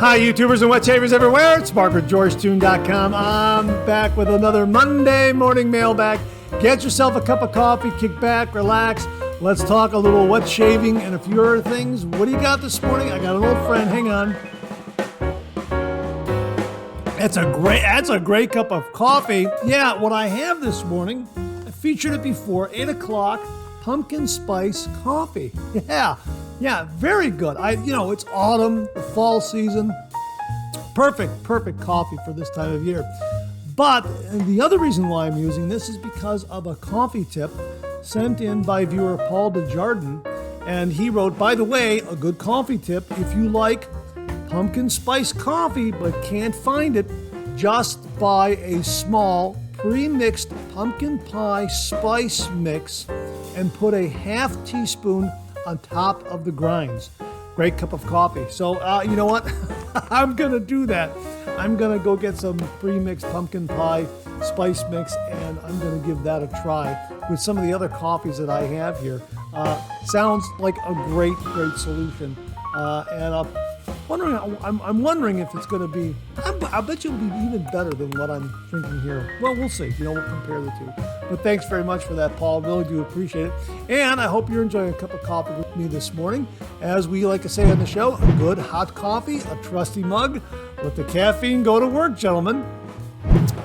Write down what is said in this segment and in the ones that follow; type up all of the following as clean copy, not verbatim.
Hi, YouTubers and wet shavers everywhere. It's BarberDeaux.com. I'm back with another Monday morning mailbag. Get yourself a cup of coffee, kick back, relax. Let's talk a little wet shaving and a few other things. What do you got this morning? I got an old friend. Hang on. That's a great cup of coffee. Yeah, what I have this morning, I featured it before, 8 o'clock, pumpkin spice coffee. Yeah, very good. It's autumn, the fall season. Perfect coffee for this time of year. But the other reason why I'm using this is because of a coffee tip sent in by viewer Paul Desjardins. And he wrote, by the way, a good coffee tip, if you like pumpkin spice coffee but can't find it, just buy a small pre-mixed pumpkin pie spice mix and put a half teaspoon on top of the grinds. Great cup of coffee. So you know what? I'm gonna do that. I'm gonna go get some pre-mixed pumpkin pie spice mix and I'm gonna give that a try with some of the other coffees that I have here. Sounds like a great solution. And I'm wondering if it's going to be, I bet you'll be even better than what I'm drinking here. Well, we'll see. We'll compare the two. But thanks very much for that, Paul. Really do appreciate it. And I hope you're enjoying a cup of coffee with me this morning. As we like to say on the show, a good hot coffee, a trusty mug. Let the caffeine go to work, gentlemen.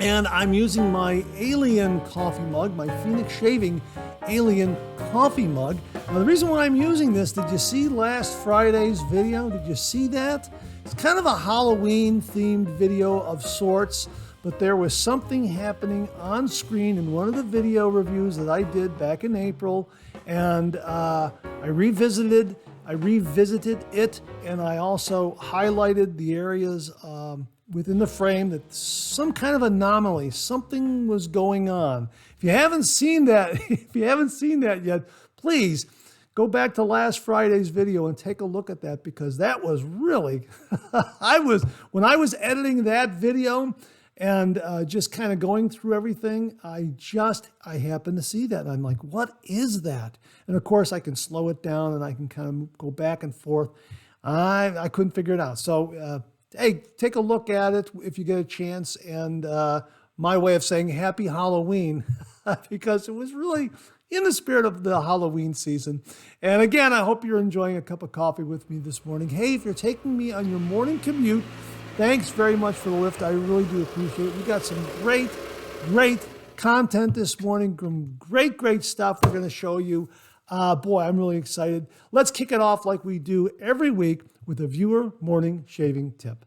And I'm using my Alien coffee mug, my Phoenix Shaving Alien coffee mug. Now, the reason why I'm using this, did you see last Friday's video? Did you see that? It's kind of a Halloween-themed video of sorts, but there was something happening on screen in one of the video reviews that I did back in April, and I revisited it, and I also highlighted the areas within the frame that some kind of anomaly, something was going on. If you haven't seen that yet, please go back to last Friday's video and take a look at that, because that was really, when I was editing that video and just kind of going through everything, I happened to see that. And I'm like, what is that? And of course I can slow it down and I can kind of go back and forth. I couldn't figure it out. So, hey, take a look at it if you get a chance. And my way of saying happy Halloween, because it was really in the spirit of the Halloween season. And again, I hope you're enjoying a cup of coffee with me this morning. Hey, if you're taking me on your morning commute, thanks very much for the lift. I really do appreciate it. We got some great content this morning. Great stuff we're going to show you. Boy, I'm really excited. Let's kick it off like we do every week with a viewer morning shaving tip.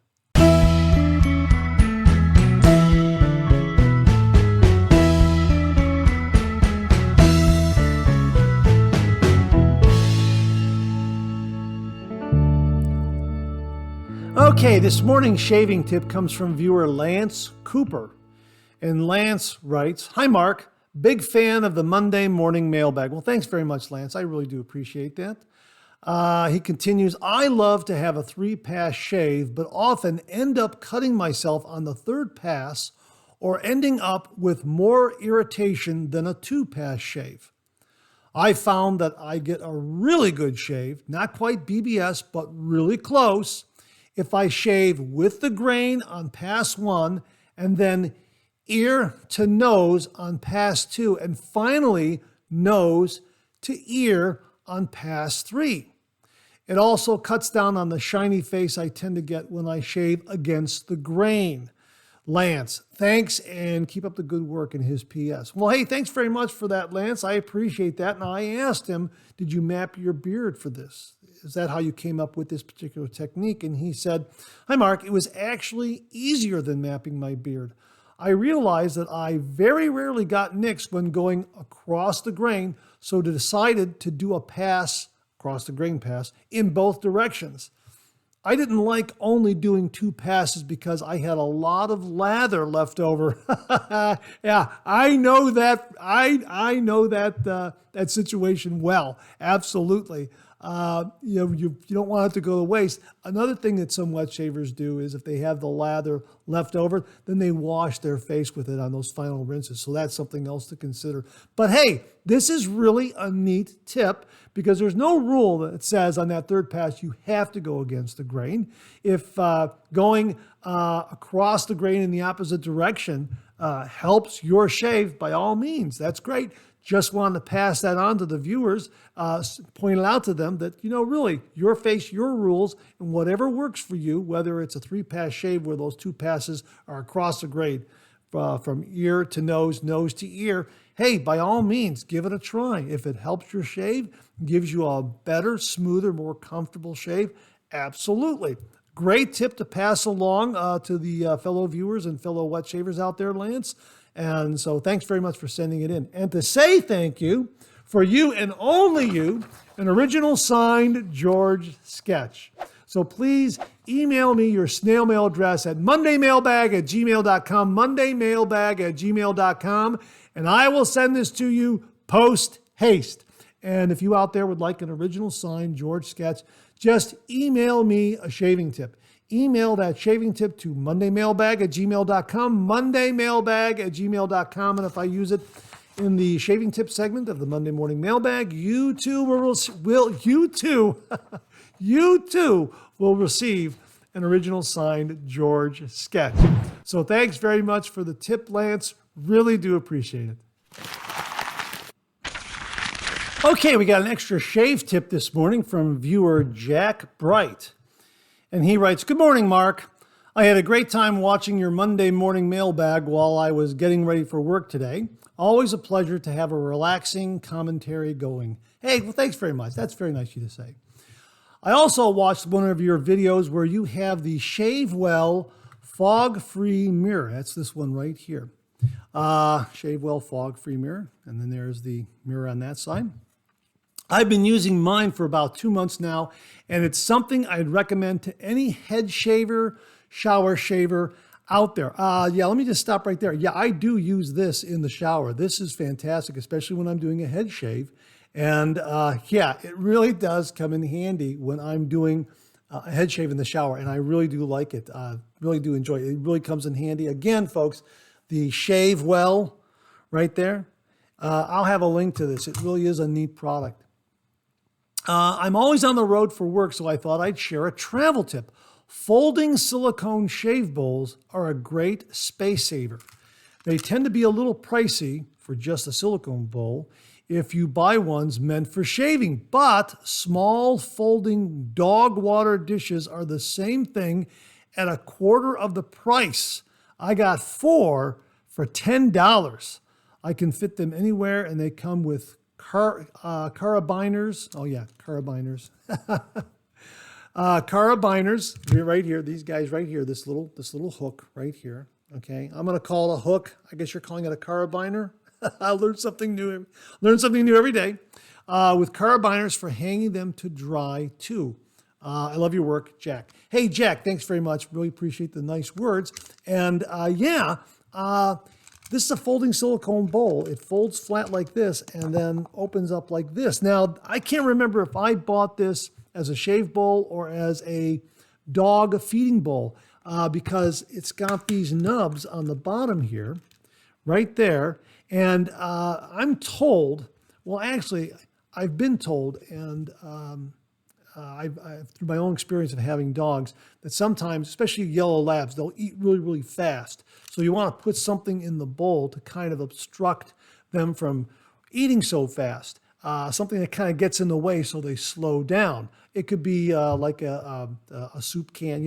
Okay, this morning's shaving tip comes from viewer Lance Cooper. And Lance writes, "Hi Mark, big fan of the Monday morning mailbag." Well, thanks very much, Lance. I really do appreciate that. He continues, "I love to have a 3-pass shave, but often end up cutting myself on the 3rd pass or ending up with more irritation than a 2-pass shave. I found that I get a really good shave, not quite BBS, but really close, if I shave with the grain on pass 1 and then ear to nose on pass 2 and finally nose to ear on pass 3. It also cuts down on the shiny face I tend to get when I shave against the grain." Lance, thanks, and keep up the good work in his PS. Well, hey, thanks very much for that, Lance. I appreciate that. And I asked him, did you map your beard for this? Is that how you came up with this particular technique? And he said, "Hi, Mark, it was actually easier than mapping my beard. I realized that I very rarely got nicks when going across the grain, so decided to do a pass, across the grain pass, in both directions. I didn't like only doing 2 passes because I had a lot of lather left over." Yeah, I know that. I know that situation well. Absolutely. you don't want it to go to waste. Another thing that some wet shavers do is if they have the lather left over, then they wash their face with it on those final rinses. So that's something else to consider. But hey, this is really a neat tip because there's no rule that says on that third pass you have to go against the grain. If going across the grain in the opposite direction helps your shave, by all means, that's great. Just wanted to pass that on to the viewers, point it out to them that, really, your face, your rules, and whatever works for you, whether it's a 3-pass shave where those 2 passes are across the grade from ear to nose, nose to ear, hey, by all means, give it a try. If it helps your shave, gives you a better, smoother, more comfortable shave, absolutely. Great tip to pass along to the fellow viewers and fellow wet shavers out there, Lance. And so thanks very much for sending it in. And to say thank you, for you and only you, an original signed George sketch. So please email me your snail mail address at mondaymailbag@gmail.com, mondaymailbag@gmail.com, and I will send this to you post haste. And if you out there would like an original signed George sketch, just email me a shaving tip. Email that shaving tip to mondaymailbag@gmail.com, mondaymailbag@gmail.com. And if I use it in the shaving tip segment of the Monday Morning Mailbag, you too will receive an original signed George sketch. So thanks very much for the tip, Lance. Really do appreciate it. Okay, we got an extra shave tip this morning from viewer Jack Bright. And he writes, "Good morning, Mark. I had a great time watching your Monday morning mailbag while I was getting ready for work today. Always a pleasure to have a relaxing commentary going." Hey, well, thanks very much. That's very nice of you to say. I also watched one of your videos where you have the Shave Well fog-free mirror. That's this one right here. Shave Well fog-free mirror. And then there's the mirror on that side. I've been using mine for about 2 months now, and it's something I'd recommend to any head shaver, shower shaver out there. Let me just stop right there. Yeah, I do use this in the shower. This is fantastic, especially when I'm doing a head shave. And it really does come in handy when I'm doing a head shave in the shower, and I really do like it. Really do enjoy it. It really comes in handy. Again, folks, the Shave Well right there. I'll have a link to this. It really is a neat product. I'm always on the road for work, so I thought I'd share a travel tip. Folding silicone shave bowls are a great space saver. They tend to be a little pricey for just a silicone bowl if you buy ones meant for shaving, but small folding dog water dishes are the same thing at a quarter of the price. I got 4 for $10. I can fit them anywhere, and they come with carabiners. Oh yeah, carabiners. Carabiners right here. These guys right here. This little hook right here. Okay, I'm gonna call it a hook. I guess you're calling it a carabiner. I learn something new. Learn something new every day. With carabiners for hanging them to dry too. I love your work, Jack. Hey, Jack, thanks very much. Really appreciate the nice words. And this is a folding silicone bowl. It folds flat like this and then opens up like this. Now, I can't remember if I bought this as a shave bowl or as a dog feeding bowl because it's got these nubs on the bottom here, right there. And I'm told, well, actually, I've been told, and I've through my own experience of having dogs, that sometimes, especially yellow labs, they'll eat really, really fast. So you want to put something in the bowl to kind of obstruct them from eating so fast. Something that kind of gets in the way so they slow down. It could be like a soup can,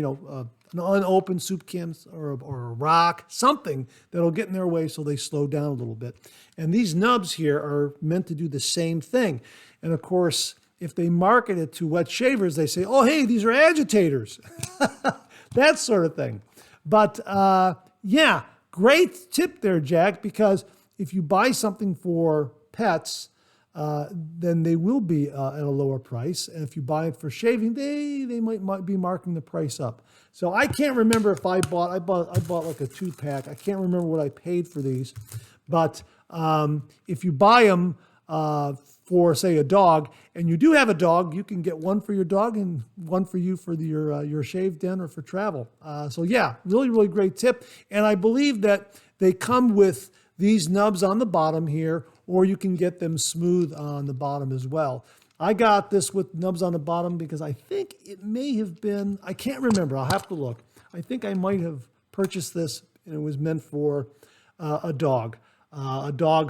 an unopened soup can or a rock, something that'll get in their way so they slow down a little bit. And these nubs here are meant to do the same thing. And of course, if they market it to wet shavers, they say, oh, hey, these are agitators. That sort of thing. But great tip there, Jack, because if you buy something for pets, then they will be at a lower price. And if you buy it for shaving, they might be marking the price up. So I can't remember if I bought like a 2-pack. I can't remember what I paid for these. But if you buy them for, say, a dog, and you do have a dog, you can get one for your dog and one for you for your shave den or for travel. So yeah, really, really great tip. And I believe that they come with these nubs on the bottom here, or you can get them smooth on the bottom as well. I got this with nubs on the bottom because I think it may have been, I can't remember, I'll have to look. I think I might have purchased this and it was meant for a dog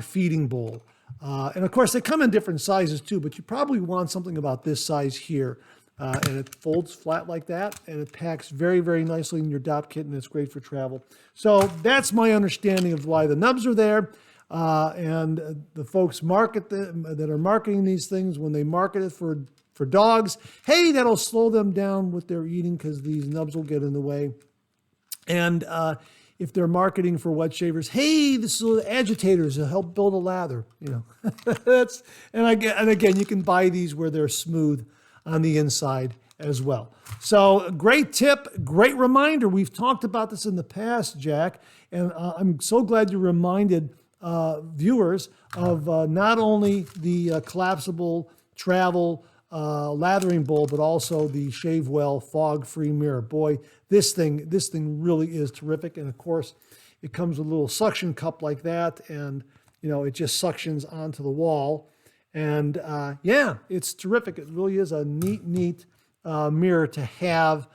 feeding bowl. And of course, they come in different sizes too, but you probably want something about this size here. And it folds flat like that, and it packs very, very nicely in your Dop kit, and it's great for travel. So that's my understanding of why the nubs are there. And the folks that are marketing these things, when they market it for dogs, hey, that'll slow them down what they're eating because these nubs will get in the way. And if they're marketing for wet shavers, hey, this is agitators to help build a lather, and again, you can buy these where they're smooth on the inside as well. So great tip, great reminder. We've talked about this in the past, Jack, and I'm so glad you reminded viewers of not only the collapsible travel lathering bowl, but also the ShaveWell fog-free mirror. Boy, this thing really is terrific. And of course, it comes with a little suction cup like that, and it just suctions onto the wall. And yeah, it's terrific. It really is a neat mirror to have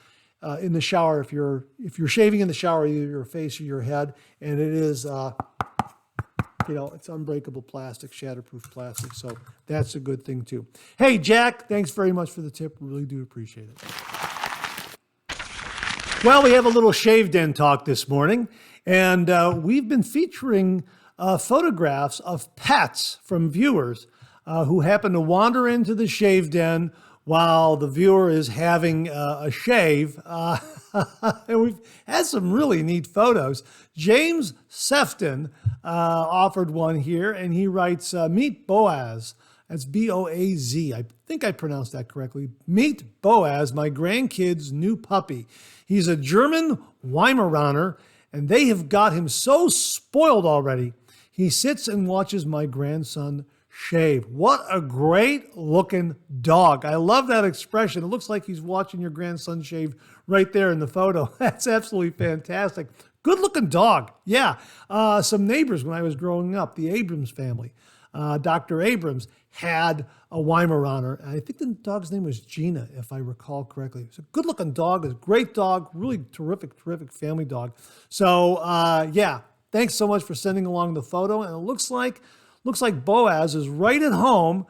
in the shower if you're shaving in the shower, either your face or your head. And it is it's unbreakable plastic, shatterproof plastic. So that's a good thing too. Hey, Jack, thanks very much for the tip. Really do appreciate it. Well, we have a little shave den talk this morning, and we've been featuring photographs of pets from viewers who happen to wander into the shave den while the viewer is having a shave. And we've had some really neat photos. James Sefton offered one here, and he writes, meet Boaz. That's B-O-A-Z. I think I pronounced that correctly. Meet Boaz, my grandkid's new puppy. He's a German Weimaraner, and they have got him so spoiled already. He sits and watches my grandson shave. What a great looking dog. I love that expression. It looks like he's watching your grandson shave right there in the photo. That's absolutely fantastic. Good looking dog. Yeah. Some neighbors when I was growing up, the Abrams family, Dr. Abrams had a Weimaraner. I think the dog's name was Gina, if I recall correctly. It's a good looking dog, a great dog, really terrific family dog. So yeah, thanks so much for sending along the photo. And it looks like Boaz is right at home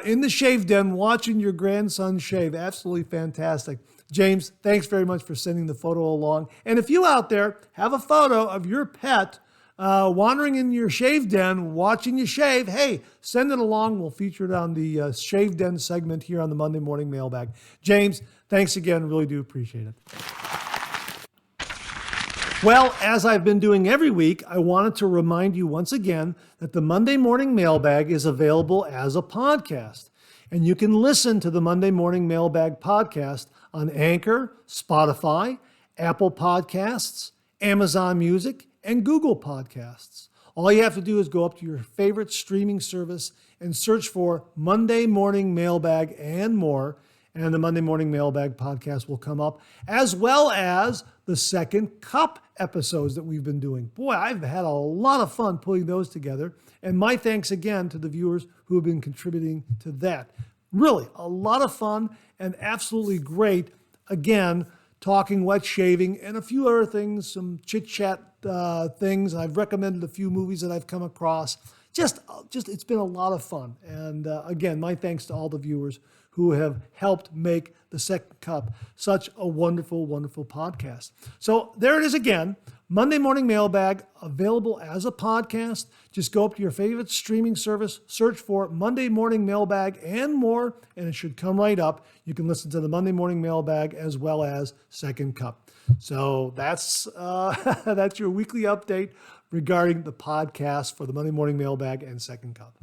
in the shave den watching your grandson shave. Absolutely fantastic. James, thanks very much for sending the photo along. And if you out there have a photo of your pet wandering in your shave den watching you shave, hey, send it along. We'll feature it on the Shave Den segment here on the Monday Morning Mailbag. James, thanks again. Really do appreciate it. Well, as I've been doing every week, I wanted to remind you once again that the Monday Morning Mailbag is available as a podcast. And you can listen to the Monday Morning Mailbag podcast on Anchor, Spotify, Apple Podcasts, Amazon Music, and Google Podcasts. All you have to do is go up to your favorite streaming service and search for Monday Morning Mailbag and more, and the Monday Morning Mailbag podcast will come up, as well as the Second Cup episodes that we've been doing. Boy, I've had a lot of fun putting those together, and my thanks again to the viewers who have been contributing to that. Really, a lot of fun and absolutely great. Again, talking wet shaving and a few other things, some chit-chat things. I've recommended a few movies that I've come across. Just it's been a lot of fun. And again, my thanks to all the viewers who have helped make the Second Cup such a wonderful, wonderful podcast. So there it is again, Monday Morning Mailbag, available as a podcast. Just go up to your favorite streaming service, search for Monday Morning Mailbag and more, and it should come right up. You can listen to the Monday Morning Mailbag as well as Second Cup. So that's that's your weekly update regarding the podcast for the Monday Morning Mailbag and Second Cup.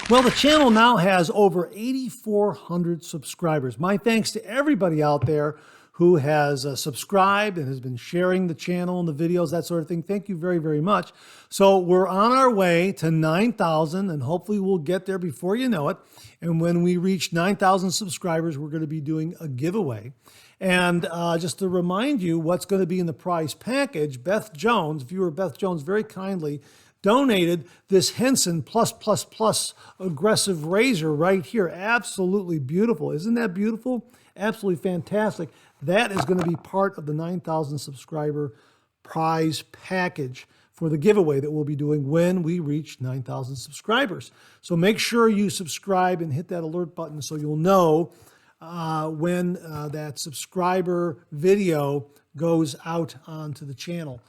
Well, the channel now has over 8,400 subscribers. My thanks to everybody out there who has subscribed and has been sharing the channel and the videos, that sort of thing. Thank you very, very much. So we're on our way to 9,000, and hopefully we'll get there before you know it. And when we reach 9,000 subscribers, we're going to be doing a giveaway. And just to remind you what's going to be in the prize package, Beth Jones, viewer Beth Jones, very kindly donated this Henson +++ aggressive razor right here. Absolutely beautiful. Isn't that beautiful? Absolutely fantastic. That is going to be part of the 9,000 subscriber prize package for the giveaway that we'll be doing when we reach 9,000 subscribers. So make sure you subscribe and hit that alert button so you'll know when that subscriber video goes out onto the channel.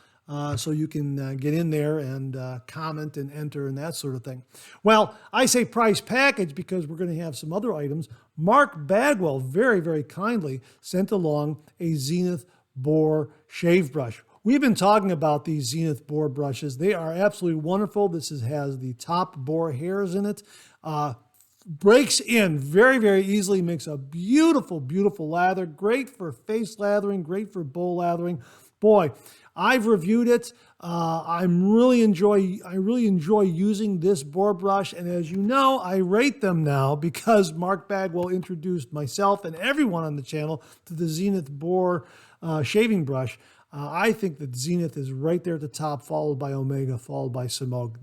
So you can get in there and comment and enter and that sort of thing. Well, I say prize package because we're going to have some other items. Mark Bagwell very, very kindly sent along a Zenith Boar shave brush. We've been talking about these Zenith Boar brushes. They are absolutely wonderful. This has the top boar hairs in it. Breaks in very, very easily, makes a beautiful, beautiful lather. Great for face lathering, great for bowl lathering. Boy, I've reviewed it. I really enjoy using this boar brush. And as you know, I rate them now because Mark Bagwell introduced myself and everyone on the channel to the Zenith Boar shaving brush. I think that Zenith is right there at the top, followed by Omega, followed by Simog.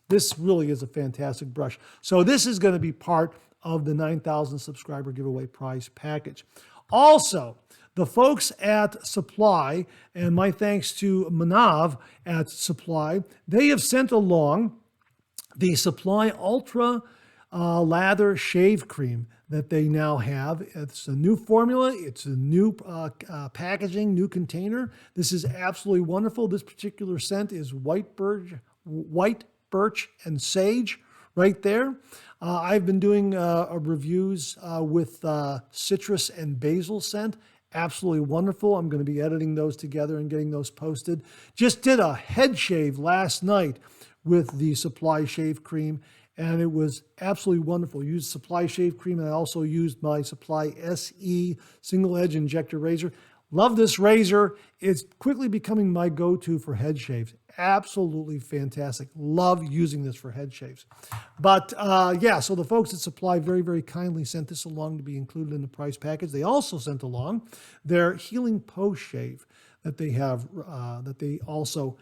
This really is a fantastic brush. So this is going to be part of the 9,000 subscriber giveaway prize package. Also, the folks at Supply, and my thanks to Manav at Supply, they have sent along the Supply Ultra Lather Shave Cream that they now have. It's a new formula. It's a new packaging, new container. This is absolutely wonderful. This particular scent is white birch and sage right there. I've been doing reviews with citrus and basil scent. Absolutely wonderful. I'm going to be editing those together and getting those posted. Just did a head shave last night with the Supply Shave Cream, and it was absolutely wonderful. Used Supply Shave Cream, and I also used my Supply SE single edge injector razor. Love this razor. It's quickly becoming my go-to for head shaves. Absolutely fantastic. Love using this for head shaves. But yeah, so the folks at Supply very, very kindly sent this along to be included in the prize package. They also sent along their Healing Post Shave that they have, that they also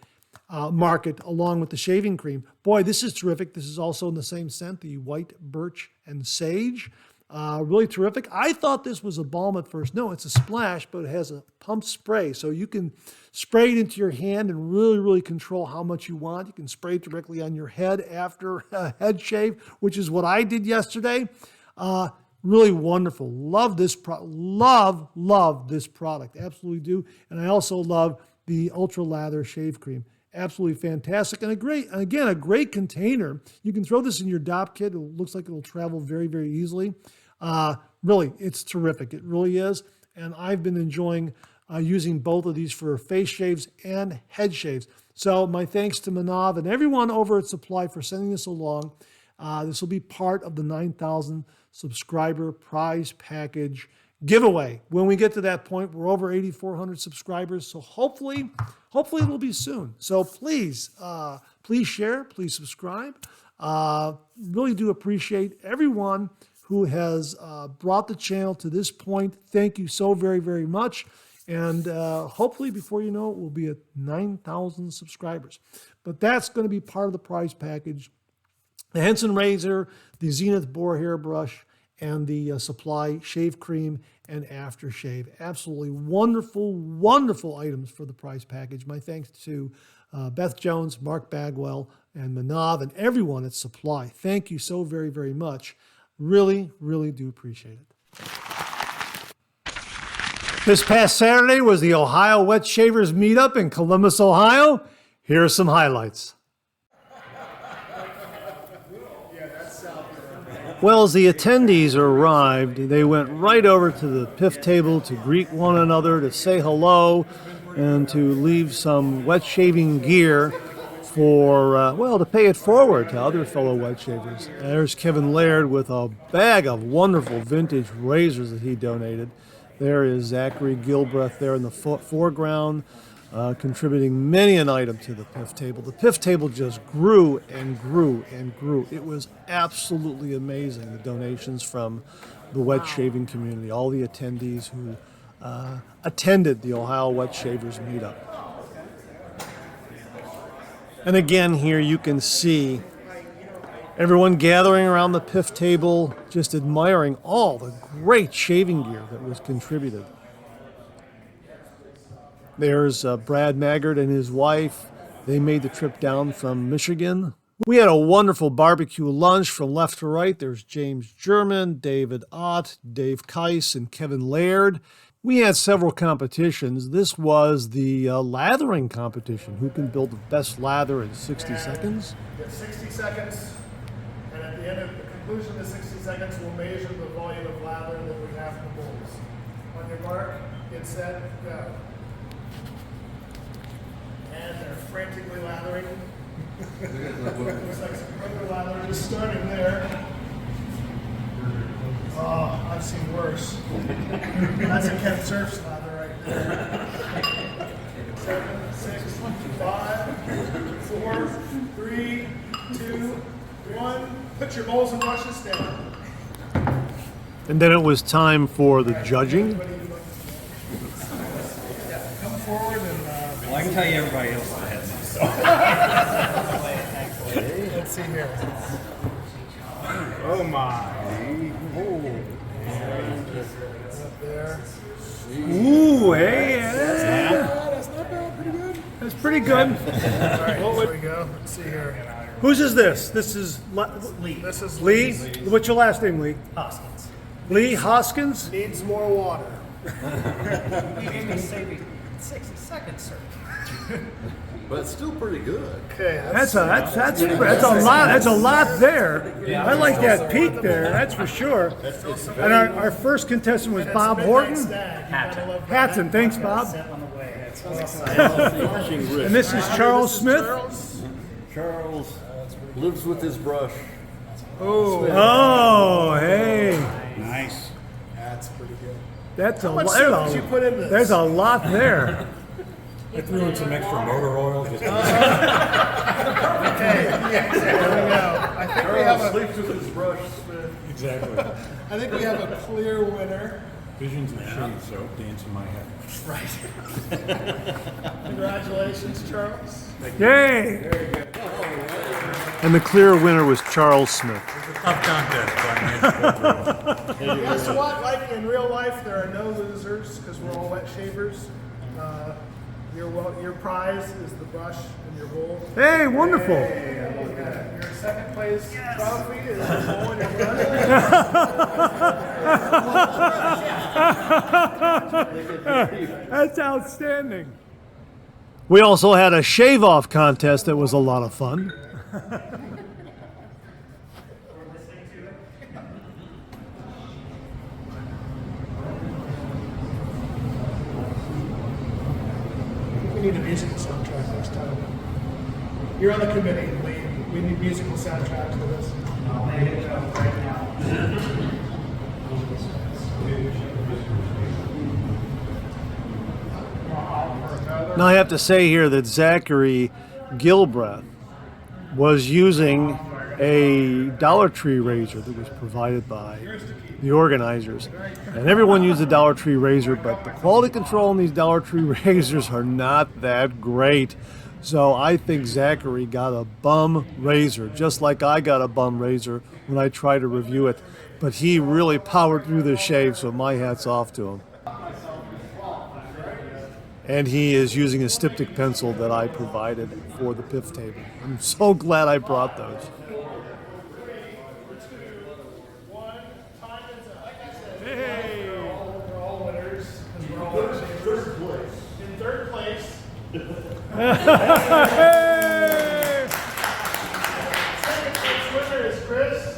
market along with the shaving cream. Boy, this is terrific. This is also in the same scent, the white birch and sage. Really terrific. I thought this was a balm at first. No, it's a splash, but it has a pump spray. So you can spray it into your hand and really, really control how much you want. You can spray it directly on your head after a head shave, which is what I did yesterday. Really wonderful. Love this love this product. Absolutely do. And I also love the Ultra Lather Shave Cream. Absolutely fantastic. And a great container. You can throw this in your DOP kit. It looks like it'll travel very, very easily. Really, it's terrific. It really is. And I've been enjoying using both of these for face shaves and head shaves. So my thanks to Manav and everyone over at Supply for sending this along. This will be part of the 9,000 subscriber prize package giveaway. When we get to that point, we're over 8,400 subscribers. So hopefully it'll be soon. So please share, please subscribe. Really do appreciate everyone who has brought the channel to this point. Thank you so very, very much. And hopefully before you know it, we'll be at 9,000 subscribers. But that's going to be part of the prize package. The Henson razor, the Zenith Boar hairbrush, and the Supply shave cream and aftershave. Absolutely wonderful, wonderful items for the prize package. My thanks to Beth Jones, Mark Bagwell, and Manav, and everyone at Supply. Thank you so very, very much. Really, really do appreciate it. This past Saturday was the Ohio Wet Shavers Meetup in Columbus, Ohio. Here are some highlights. Well, as the attendees arrived, they went right over to the PIF table to greet one another, to say hello, and to leave some wet shaving gear for, to pay it forward to other fellow wet shavers. There's Kevin Laird with a bag of wonderful vintage razors that he donated. There is Zachary Gilbreth there in the foreground, contributing many an item to the PIF table. The PIF table just grew and grew and grew. It was absolutely amazing, the donations from the wet shaving community, all the attendees who attended the Ohio Wet Shavers Meetup. And again, here you can see everyone gathering around the PIF table, just admiring all the great shaving gear that was contributed. There's Brad Maggart and his wife. They made the trip down from Michigan. We had a wonderful barbecue lunch from left to right. There's James German, David Ott, Dave Keiss, and Kevin Laird. We had several competitions. This was the lathering competition. Who can build the best lather in 60 seconds? 60 seconds. And at the end of the conclusion of the 60 seconds, we'll measure the volume of lather that we have in the bowls. On your mark, get set, go. And they're frantically lathering. Looks like some further lather just starting there. Oh, I've seen worse. That's a Ken Surf's lather right there. 7, 6, 5, 4, 3, 2, 1. Put your bowls and brushes down. And then it was time for the judging. Come forward and... Well, I can tell you everybody else has this. Let's see here. Oh my. Up there. Ooh, hey, yeah. That's not bad. Pretty good. That's pretty good. All right, here we go. Let's see here. Whose is this? This is Lee. This is Lee. What's your last name, Lee? Hoskins. Lee Hoskins? Needs more water. You gave me 60 seconds, sir. But it's still pretty good. Okay. That's a lot. That's a lot there. I like that peak there. That's for sure. And our first contestant was Bob Horton. Hatton. Thanks, Bob. And this is Charles Smith. Charles lives with his brush. Oh, hey. Nice. That's pretty good. That's How much soap did you put in this? There's a lot there. I threw in some extra motor oil. Just Okay. Yeah, there we go. I think we have Charles sleeps with his brush. exactly. I think we have a clear winner. Visions of shade soap dance in my head. Right. Congratulations, Charles. Yay. And the clear winner was Charles Smith. Tough contest. Guess what? Like in real life, there are no losers because we're all wet shavers. Your prize is the brush in your bowl. Hey, wonderful. Your second place trophy is the bowl in your brush. That's outstanding. We also had a shave-off contest that was a lot of fun. We need a musical soundtrack next time. You're on the committee, Lee. We need musical soundtracks for this. I'll make it right now. Now I have to say here that Zachary Gilbreth was using a Dollar Tree razor that was provided by the organizers. And everyone used a Dollar Tree razor, but the quality control on these Dollar Tree razors are not that great. So I think Zachary got a bum razor, just like I got a bum razor when I tried to review it. But he really powered through the shave, so my hat's off to him. And he is using a styptic pencil that I provided for the PIF table. I'm so glad I brought those. Hey! We're all winners. We're all winners. In third place. Second place winner is Chris.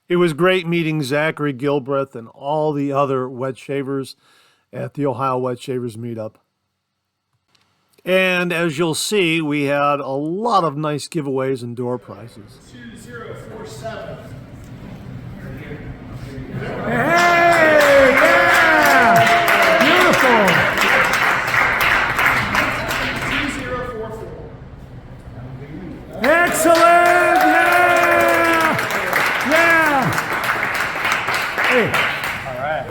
It was great meeting Zachary Gilbreth and all the other wet shavers at the Ohio Wet Shavers Meetup. And as you'll see, we had a lot of nice giveaways and door prizes. 2047. Hey, yeah! Beautiful. 2044. Excellent! Yeah! Hey. All right.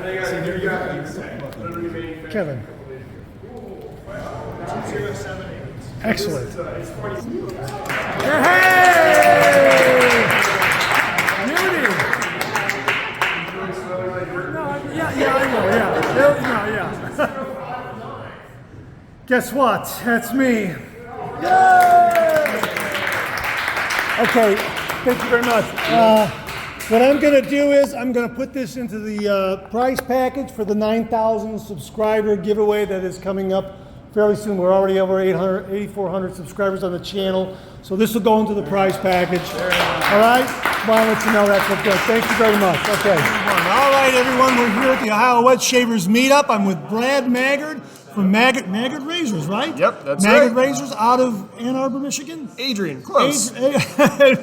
Kevin. 2078. Excellent. It's 40. Hey! Beauty! No, yeah, I know, yeah. Guess what? That's me. Yay! Okay, thank you very much. What I'm going to do is I'm going to put this into the prize package for the 9,000 subscriber giveaway that is coming up fairly soon. We're already over 8,400 subscribers on the channel, so this will go into the prize package. All right? Well, I'll let you know that's good. Thank you very much. Okay. All right, everyone. We're here at the Ohio Wet Shavers Meetup. I'm with Brad Maggard from Maggard Razors, right? Yep, that's Maggard right. Razors out of Ann Arbor, Michigan. Adrian, close.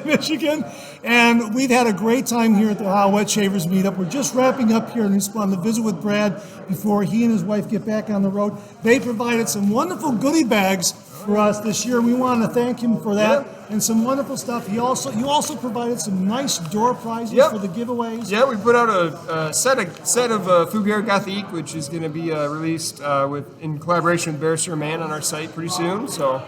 Michigan, and we've had a great time here at the Ohio Wet Shavers Meetup. We're just wrapping up here, and just wanted to visit with Brad before he and his wife get back on the road. They provided some wonderful goodie bags for us this year. We want to thank him for that, and some wonderful stuff. You also provided some nice door prizes for the giveaways. Yeah, we put out a set of Fougere Gothique, which is going to be released in collaboration with Bear Sur Man on our site pretty soon. So,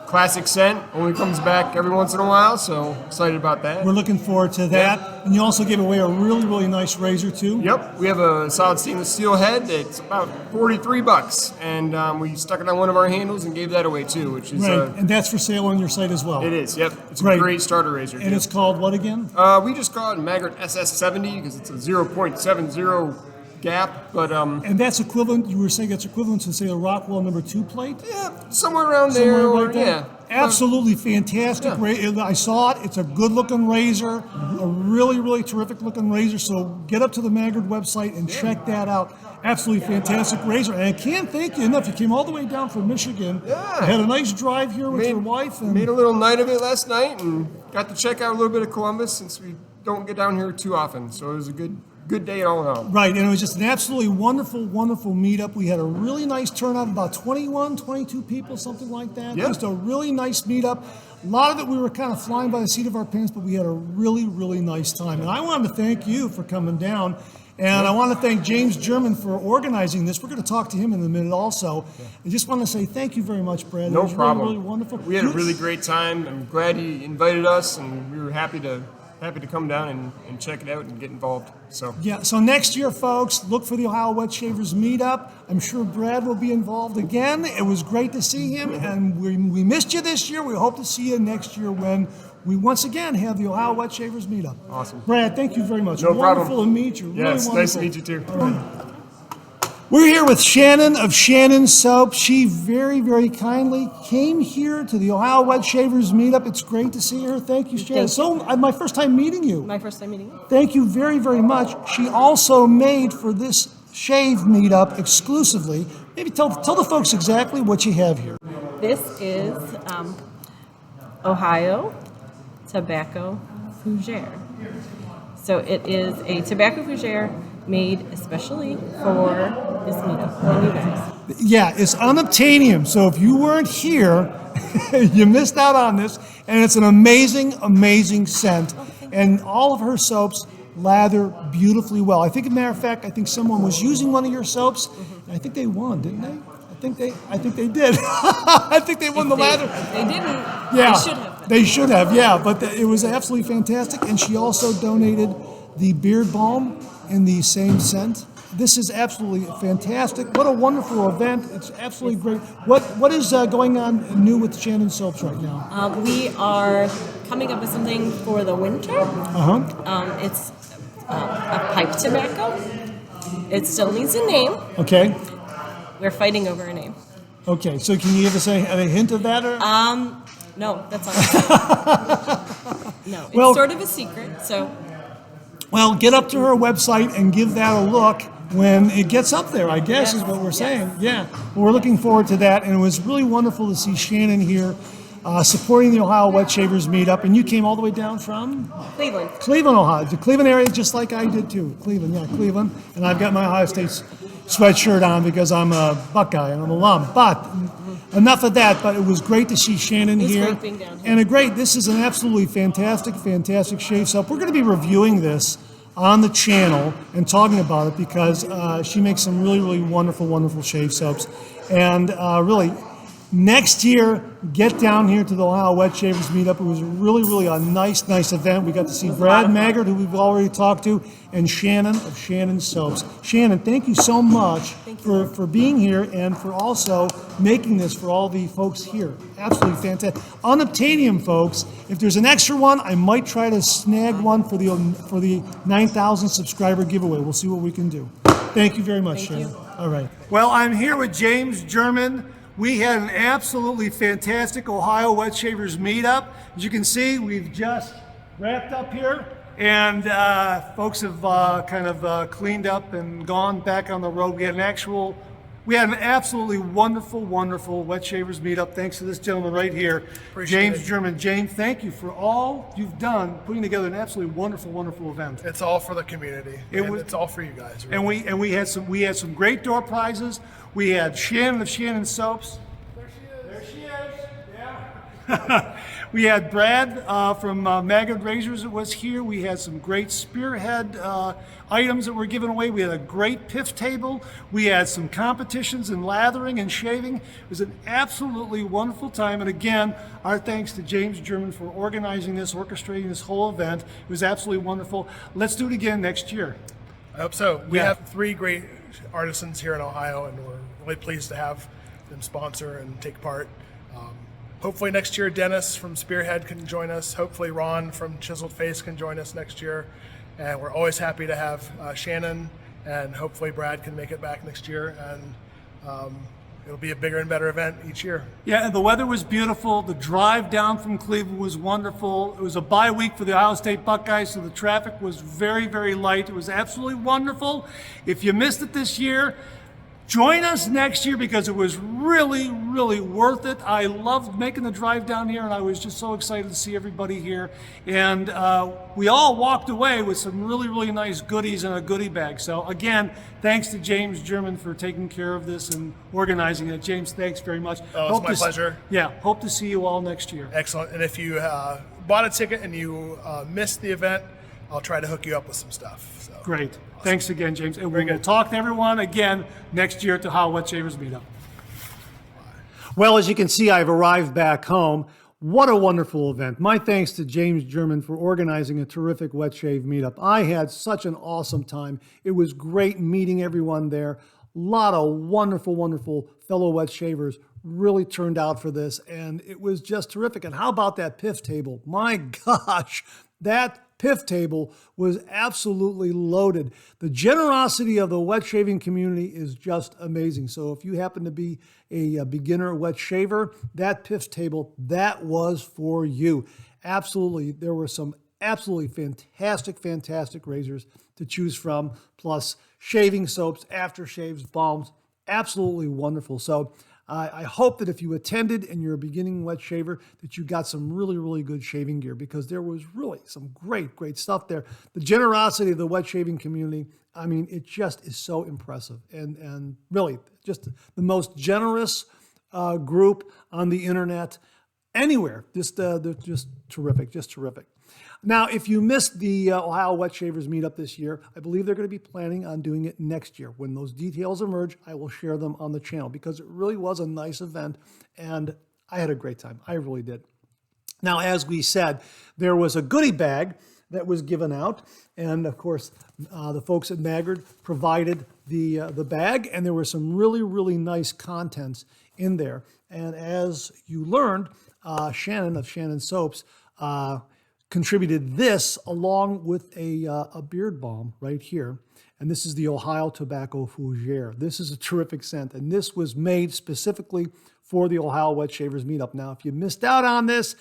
classic scent, only comes back every once in a while, so excited about that. We're looking forward to that. And you also gave away a really, really nice razor, too. Yep, we have a solid stainless steel head. It's about $43, and we stuck it on one of our handles and gave that away too, which is Right, and that's for sale on your site as well. it is. Yep, it's Great. a great starter razor. And too. it's called what again? We just call it Maggard SS70 because it's a 0.70 gap, but And that's equivalent, you were saying that's equivalent to, say, a Rockwell number 2 plate? yeah, somewhere around there. Somewhere Or, right there? yeah. Absolutely fantastic. I saw it. It's a good-looking razor, a really, really terrific-looking razor. So get up to the Maggard website and check that out. Absolutely fantastic razor. And I can't thank you enough. You came all the way down from Michigan. Yeah. Had a nice drive here with your wife. And Made a little night of it last night and got to check out a little bit of Columbus since we don't get down here too often. So it was a good day all around. Right, and it was just an absolutely wonderful, wonderful meetup. We had a really nice turnout, about 21, 22 people, something like that. Yeah. Just a really nice meetup. A lot of it we were kind of flying by the seat of our pants, but we had a really, really nice time. And I wanted to thank you for coming down. And I want to thank James German for organizing this. We're going to talk to him in a minute also. I just want to say thank you very much, Brad. No it was problem. Really, really wonderful. We had a really great time. I'm glad he invited us, and we were happy to come down and check it out and get involved. So Yeah, so next year, folks, look for the Ohio Wet Shavers Meetup. I'm sure Brad will be involved again. It was great to see him, and we missed you this year. We hope to see you next year when we once again have the Ohio Wet Shavers Meetup. Awesome. Brad, thank you very much. No Wonderful problem. to meet you. Really yeah, it's wonderful. nice to meet you too. All right. We're here with Shannon of Shannon Soap. She very, very kindly came here to the Ohio Wet Shavers Meetup. It's great to see her. Thank you, Shannon. Thank you. My first time meeting you. My first time meeting you. Thank you very, very much. She also made for this shave meetup exclusively. Maybe tell the folks exactly what you have here. This is Ohio Tobacco Fougere. So it is a tobacco fougere made especially for this meetup for you guys. Yeah, it's unobtainium. So if you weren't here, you missed out on this. And it's an amazing, amazing scent. And all of her soaps lather beautifully well. I think, as a matter of fact, I think someone was using one of your soaps. And I think they won, didn't they? I think they did. I think they won the lather. If they didn't, Yeah, they should have. They should have, yeah. But it was absolutely fantastic. And she also donated the beard balm in the same scent. This is absolutely fantastic. What a wonderful event. It's absolutely great. What is going on new with Shannon Soaps right now? We are coming up with something for the winter. It's a pipe tobacco. It still needs a name. Okay. We're fighting over a name. Okay. So can you give us a hint of that? Or? No, that's not. No, it's Well- sort of a secret. So Well, get up to her website and give that a look. when it gets up there, I guess is what we're saying. Yeah, well, we're looking forward to that, and it was really wonderful to see Shannon here supporting the Ohio Wet Shavers Meetup, and you came all the way down from? Cleveland, Ohio. The Cleveland area, just like I did too. Cleveland, and I've got my Ohio State sweatshirt on because I'm a Buckeye and I'm an alum. But enough of that, but it was great to see Shannon here. Great being down here. And this is an absolutely fantastic shave soap. We're going to be reviewing this on the channel and talking about it because she makes some really, really wonderful shave soaps. And really, next year, get down here to the Ohio Wet Shavers Meetup. It was really a nice event. We got to see Brad Maggard, who we've already talked to, and Shannon of Shannon Soaps. Shannon, thank you so much for being here and for also making this for all the folks here. Absolutely fantastic. Unobtainium, folks. If there's an extra one, I might try to snag one for the 9,000 subscriber giveaway. We'll see what we can do. Thank you very much, Shannon. All right. Well, I'm here with James German. We had an absolutely fantastic Ohio Wet Shavers Meetup. As you can see, we've just wrapped up here, and folks have kind of cleaned up and gone back on the road. We had an absolutely wonderful Wet Shavers Meetup. Thanks to this gentleman right here, James German. James, thank you for all you've done putting together an absolutely wonderful event. It's all for the community. It's all for you guys. Really. And we had some great door prizes. We had Shannon of Shannon Soaps. There she is. Yeah. We had Brad from Maggard Razors that was here. We had some great spearhead items that were given away. We had a great piff table. We had some competitions in lathering and shaving. It was an absolutely wonderful time. And again, our thanks to James German for organizing this, orchestrating this whole event. It was absolutely wonderful. Let's do it again next year. I hope so. We have 3 great artisans here in Ohio, and we're really pleased to have them sponsor and take part. Hopefully next year Dennis from Spearhead can join us. Hopefully Ron from Chiseled Face can join us next year. And we're always happy to have Shannon, and hopefully Brad can make it back next year. And it'll be a bigger and better event each year. Yeah, and the weather was beautiful. The drive down from Cleveland was wonderful. It was a bye week for the Ohio State Buckeyes, so the traffic was very light. It was absolutely wonderful. If you missed it this year, join us next year because it was really worth it. I loved making the drive down here, and I was just so excited to see everybody here. And we all walked away with some really nice goodies in a goodie bag. So again, thanks to James German for taking care of this and organizing it. James, thanks very much. Oh, it's my pleasure. Yeah, hope to see you all next year. Excellent. And if you bought a ticket and you missed the event, I'll try to hook you up with some stuff. So. Great. Awesome. Thanks again, James. And we'll talk to everyone again next year at the Ohio Wet Shavers Meetup. Well, as you can see, I've arrived back home. What a wonderful event. My thanks to James German for organizing a terrific Wet Shave Meetup. I had such an awesome time. It was great meeting everyone there. A lot of wonderful fellow wet shavers really turned out for this, and it was just terrific. And how about that piff table? My gosh, that piff table was absolutely loaded. The generosity of the wet shaving community is just amazing. So if you happen to be a beginner wet shaver, that piff table, that was for you. Absolutely. There were some absolutely fantastic razors to choose from, plus shaving soaps, aftershaves, balms. Absolutely wonderful. So I hope that if you attended and you're a beginning wet shaver, that you got some really good shaving gear, because there was really some great stuff there. The generosity of the wet shaving community, I mean, it just is so impressive, and really just the most generous group on the internet anywhere. They're just terrific. Now, if you missed the Ohio Wet Shavers Meetup this year, I believe they're going to be planning on doing it next year. When those details emerge, I will share them on the channel, because it really was a nice event, and I had a great time. I really did. Now, as we said, there was a goodie bag that was given out, and of course, the folks at Maggard provided the bag, and there were some really nice contents in there. And as you learned, Shannon of Shannon Soaps contributed this along with a beard balm right here. And this is the Ohio Tobacco Fougere. This is a terrific scent, and this was made specifically for the Ohio Wet Shavers Meetup. Now, if you missed out on this,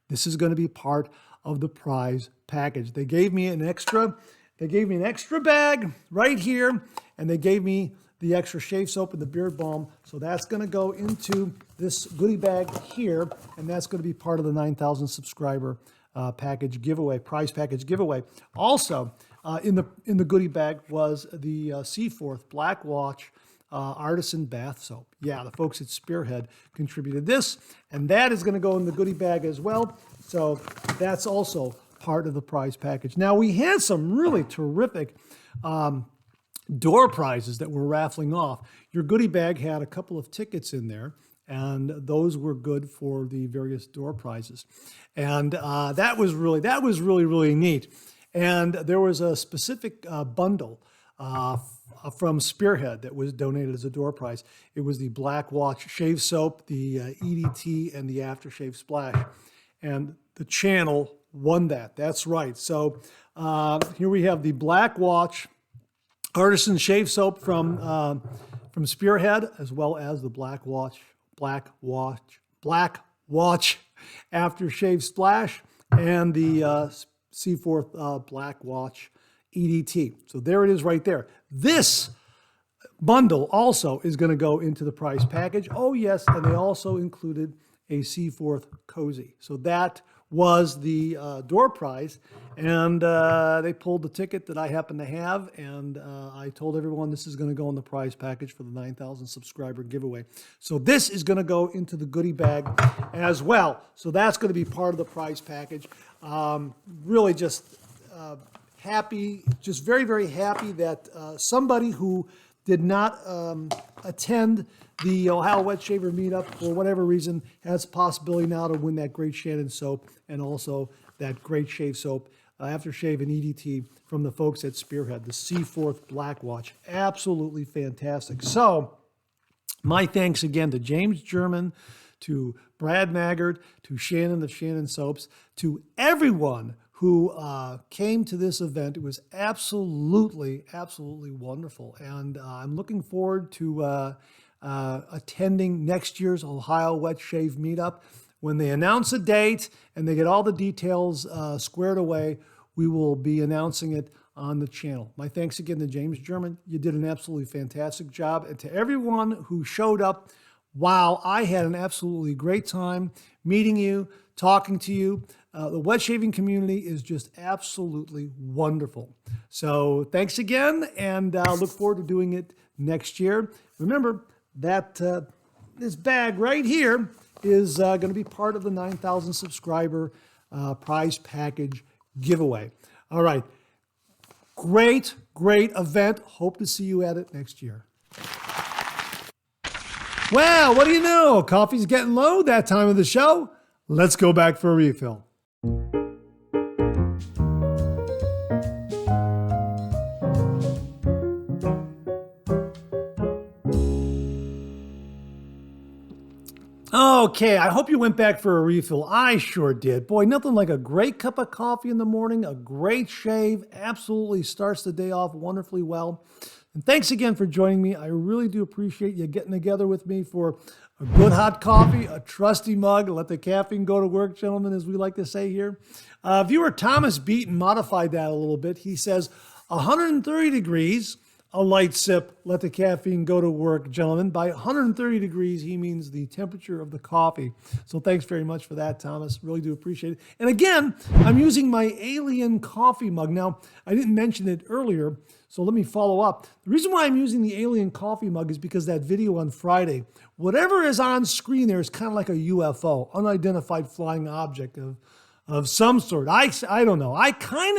this is going to be part of the prize package. They gave me an extra bag right here, and they gave me the extra shave soap and the beard balm. So that's going to go into this goodie bag here, and that's going to be part of the 9,000 subscriber package giveaway, prize package giveaway. Also, in the goodie bag was the Seaforth Black Watch artisan bath soap. Yeah, the folks at Spearhead contributed this, and that is going to go in the goodie bag as well. So that's also part of the prize package. Now, we had some really terrific door prizes that we're raffling off. Your goodie bag had a couple of tickets in there, and those were good for the various door prizes. And that was really neat. And there was a specific bundle from Spearhead that was donated as a door prize. It was the Black Watch shave soap, the EDT, and the aftershave splash. And the channel won that. That's right. So here we have the Black Watch artisan shave soap from Spearhead, as well as the Black Watch aftershave splash, and the Seaforth Black Watch EDT. So there it is right there. This bundle also is going to go into the prize package. Oh yes, and they also included a Seaforth cozy. So that was the door prize, and they pulled the ticket that I happen to have, and I told everyone this is going to go in the prize package for the 9,000 subscriber giveaway. So this is going to go into the goodie bag as well. So that's going to be part of the prize package. Really just happy, just very, very happy that somebody who did not attend the Ohio Wet Shaver Meetup for whatever reason has a possibility now to win that great Shannon soap and also that great shave soap, aftershave and EDT from the folks at Spearhead, the Seaforth Black Watch. Absolutely fantastic. So my thanks again to James German, to Brad Maggard, to Shannon of Shannon Soaps, to everyone who came to this event. It was absolutely wonderful. And I'm looking forward to attending next year's Ohio Wet Shave Meetup. When they announce a date and they get all the details squared away, we will be announcing it on the channel. My thanks again to James German. You did an absolutely fantastic job. And to everyone who showed up, wow, I had an absolutely great time meeting you, talking to you. The wet shaving community is just absolutely wonderful. So thanks again, and look forward to doing it next year. Remember that this bag right here is going to be part of the 9,000 subscriber prize package giveaway. All right. Great event. Hope to see you at it next year. Well, what do you know? Coffee's getting low that time of the show. Let's go back for a refill. Okay, I hope you went back for a refill. I sure did. Boy, nothing like a great cup of coffee in the morning, a great shave, absolutely starts the day off wonderfully well. And thanks again for joining me. I really do appreciate you getting together with me for a good hot coffee, a trusty mug. Let the caffeine go to work, gentlemen, as we like to say here. Viewer Thomas Beaton modified that a little bit. He says, 130 degrees, a light sip, let the caffeine go to work, gentlemen. By 130 degrees, he means the temperature of the coffee. So thanks very much for that, Thomas. Really do appreciate it. And again, I'm using my Alien coffee mug. Now, I didn't mention it earlier, so let me follow up. The reason why I'm using the Alien coffee mug is because that video on Friday, whatever is on screen there is kind of like a UFO, unidentified flying object of some sort. I don't know. I kind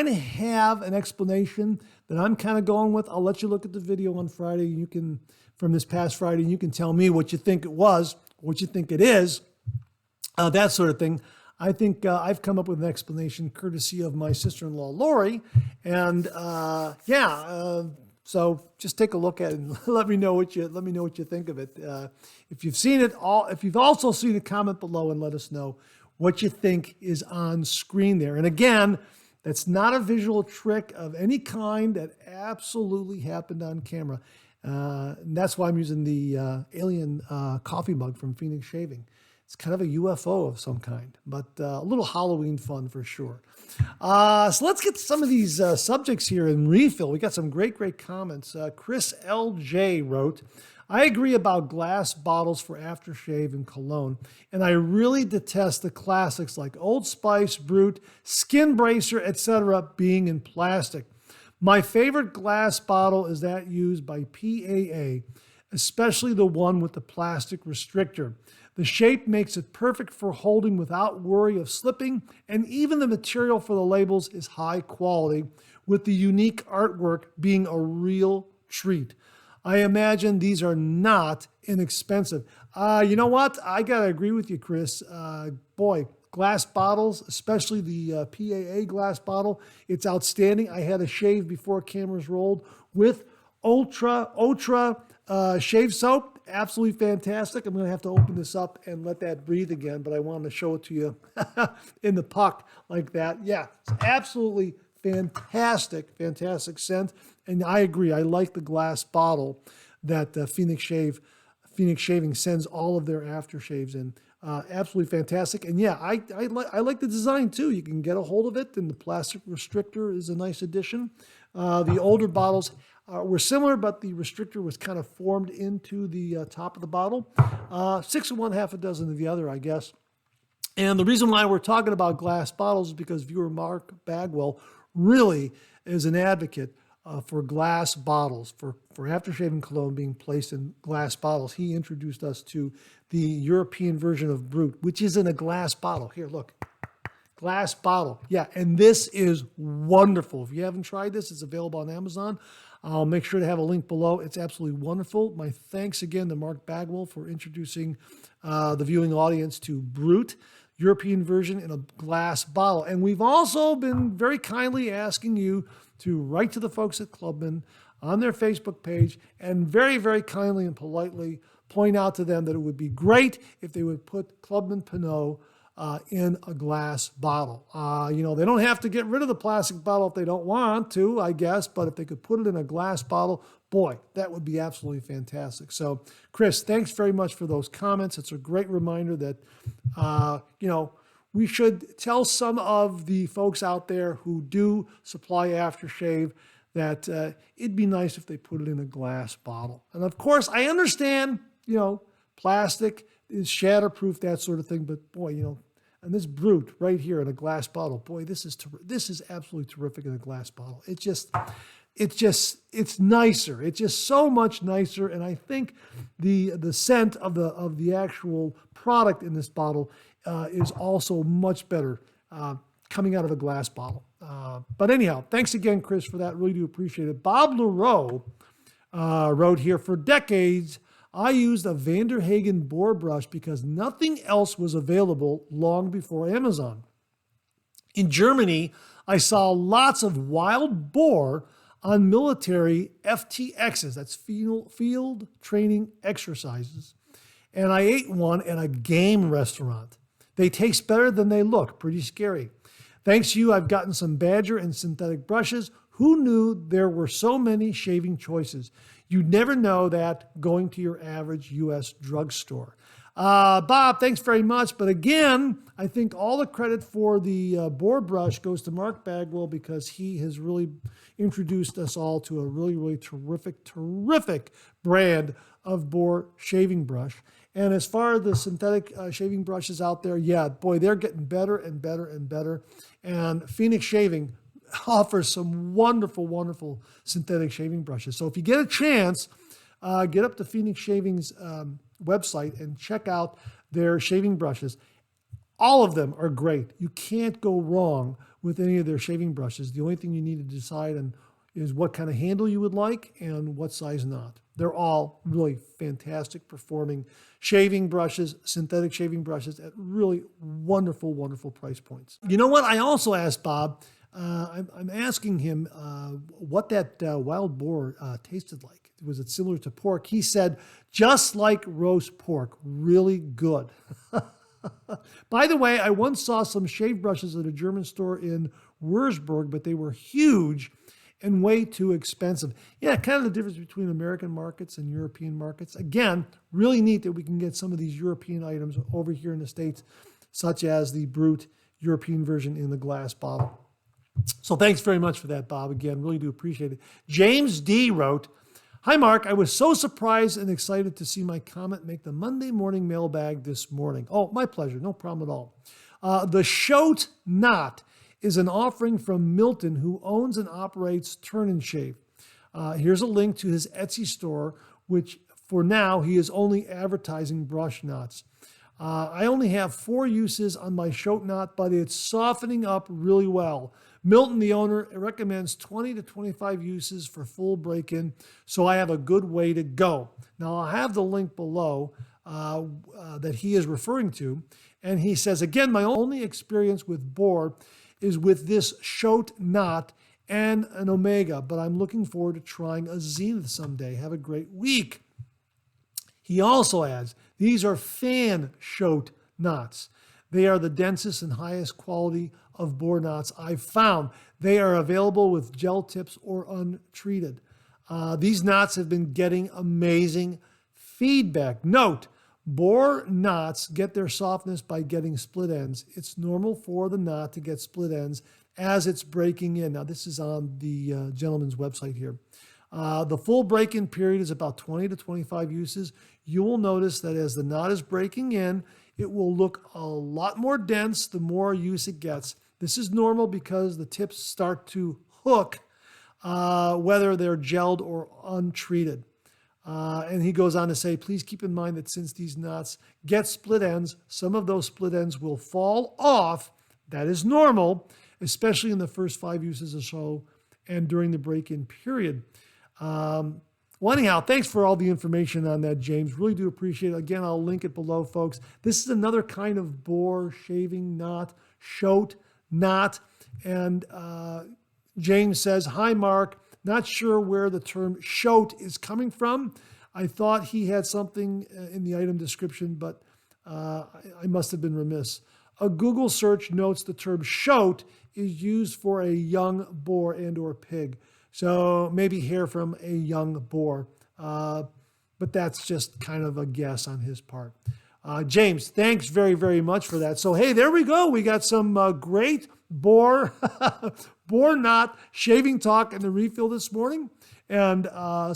of have an explanation that I'm kind of going with. I'll let you look at the video on Friday. You can, from this past Friday, you can tell me what you think it was, what you think it is, that sort of thing. I think I've come up with an explanation courtesy of my sister-in-law, Lori. And so just take a look at it and let me know what you think of it. If you've seen it all, if you've also seen it, comment below and let us know what you think is on screen there. And again, that's not a visual trick of any kind. That absolutely happened on camera. And that's why I'm using the Alien coffee mug from Phoenix Shaving. It's kind of a UFO of some kind, but a little Halloween fun for sure. So let's get to some of these subjects here in refill. We got some great comments. Chris LJ wrote, I agree about glass bottles for aftershave and cologne, and I really detest the classics like Old Spice, Brut, Skin Bracer, etc. being in plastic. My favorite glass bottle is that used by PAA, especially the one with the plastic restrictor. The shape makes it perfect for holding without worry of slipping, and even the material for the labels is high quality, with the unique artwork being a real treat. I imagine these are not inexpensive. You know what? I got to agree with you, Chris. Boy, glass bottles, especially the PAA glass bottle, it's outstanding. I had a shave before cameras rolled with Ultra shave soap. Absolutely fantastic. I'm going to have to open this up and let that breathe again, but I wanted to show it to you in the puck like that. Yeah, it's absolutely fantastic scent. And I agree. I like the glass bottle that Phoenix Shaving sends all of their aftershaves in. Absolutely fantastic. And yeah, I like the design too. You can get a hold of it, and the plastic restrictor is a nice addition. The older bottles were similar, but the restrictor was kind of formed into the top of the bottle. 6 of one, half a dozen of the other, I guess. And the reason why we're talking about glass bottles is because viewer Mark Bagwell really is an advocate for glass bottles, for aftershave and cologne being placed in glass bottles. He introduced us to the European version of Brut, which is in a glass bottle. Here, look. Glass bottle. Yeah, and this is wonderful. If you haven't tried this, it's available on Amazon. I'll make sure to have a link below. It's absolutely wonderful. My thanks again to Mark Bagwell for introducing the viewing audience to Brut, European version in a glass bottle. And we've also been very kindly asking you to write to the folks at Clubman on their Facebook page and very kindly and politely point out to them that it would be great if they would put Clubman Pinaud in a glass bottle. They don't have to get rid of the plastic bottle if they don't want to, I guess, but if they could put it in a glass bottle, boy, that would be absolutely fantastic. So, Chris, thanks very much for those comments. It's a great reminder that, we should tell some of the folks out there who do supply aftershave that it'd be nice if they put it in a glass bottle. And of course, I understand, plastic is shatterproof, that sort of thing. But boy, and this Brut right here in a glass bottle, boy, this is absolutely terrific in a glass bottle. It's nicer. It's just so much nicer. And I think the scent of the actual product in this bottle is also much better coming out of a glass bottle. But anyhow, thanks again, Chris, for that. Really do appreciate it. Bob Leroux wrote here, for decades, I used a Vanderhagen boar brush because nothing else was available long before Amazon. In Germany, I saw lots of wild boar on military FTXs, that's field training exercises, and I ate one at a game restaurant. They taste better than they look, pretty scary. Thanks to you, I've gotten some Badger and synthetic brushes. Who knew there were so many shaving choices? You'd never know that going to your average U.S. drugstore. Bob, thanks very much. But again, I think all the credit for the Boar brush goes to Mark Bagwell because he has really introduced us all to a really terrific brand of Boar shaving brush. And as far as the synthetic shaving brushes out there, yeah, boy, they're getting better and better. And Phoenix Shaving offers some wonderful synthetic shaving brushes. So if you get a chance, get up to Phoenix Shaving's website and check out their shaving brushes. All of them are great. You can't go wrong with any of their shaving brushes. The only thing you need to decide on is what kind of handle you would like and what size not. They're all really fantastic performing shaving brushes, synthetic shaving brushes at really wonderful price points. You know what? I also asked Bob, I'm asking him what that wild boar tasted like. Was it similar to pork? He said, just like roast pork, really good. By the way, I once saw some shave brushes at a German store in Würzburg, but they were huge and way too expensive. Yeah, kind of the difference between American markets and European markets. Again, really neat that we can get some of these European items over here in the States, such as the Brut European version in the glass bottle. So thanks very much for that, Bob. Again, really do appreciate it. James D. wrote, "Hi, Mark. I was so surprised and excited to see my comment make the Monday morning mailbag this morning." Oh, my pleasure. No problem at all. The Shote Knot is an offering from Milton, who owns and operates Turn and Shave. Here's a link to his Etsy store, which for now he is only advertising brush knots. I only have 4 uses on my Shote Knot, but it's softening up really well. Milton, the owner, recommends 20 to 25 uses for full break-in, so I have a good way to go. Now, I'll have the link below that he is referring to, and he says, again, my only experience with Boar is with this Shote Knot and an Omega, but I'm looking forward to trying a Zenith someday. Have a great week. He also adds, these are fan Shote knots. They are the densest and highest quality of Boar knots I've found. They are available with gel tips or untreated. These knots have been getting amazing feedback. Note, Boar knots get their softness by getting split ends. It's normal for the knot to get split ends as it's breaking in. Now, this is on the gentleman's website here. The full break-in period is about 20 to 25 uses. You will notice that as the knot is breaking in, it will look a lot more dense the more use it gets. This is normal because the tips start to hook, whether they're gelled or untreated. And he goes on to say, please keep in mind that since these knots get split ends, some of those split ends will fall off. That is normal, especially in the first 5 uses or so and during the break-in period. Well, anyhow, thanks for all the information on that, James. Really do appreciate it. Again, I'll link it below, folks. This is another kind of Boar shaving knot, Shote knot. And James says, hi, Mark. Not sure where the term Shote is coming from. I thought he had something in the item description, but I must have been remiss. A Google search notes the term Shote is used for a young boar and or pig. So maybe hair from a young boar. But that's just kind of a guess on his part. James, thanks very, very much for that. So, hey, there we go. We got some great boar knot shaving talk in the refill this morning, and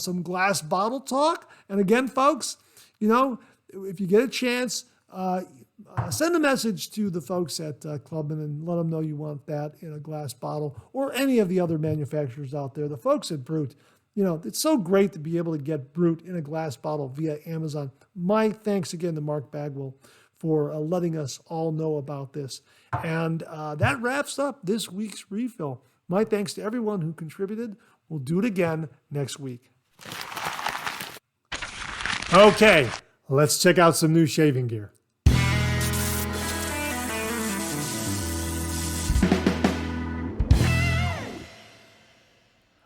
some glass bottle talk. And again, folks, you know, if you get a chance, send a message to the folks at Clubman and let them know you want that in a glass bottle, or any of the other manufacturers out there. The folks at Brut, you know, it's so great to be able to get Brut in a glass bottle via Amazon. My thanks again to Mark Bagwell for letting us all know about this. And that wraps up this week's refill. My thanks to everyone who contributed. We'll do it again next week. Okay, let's check out some new shaving gear.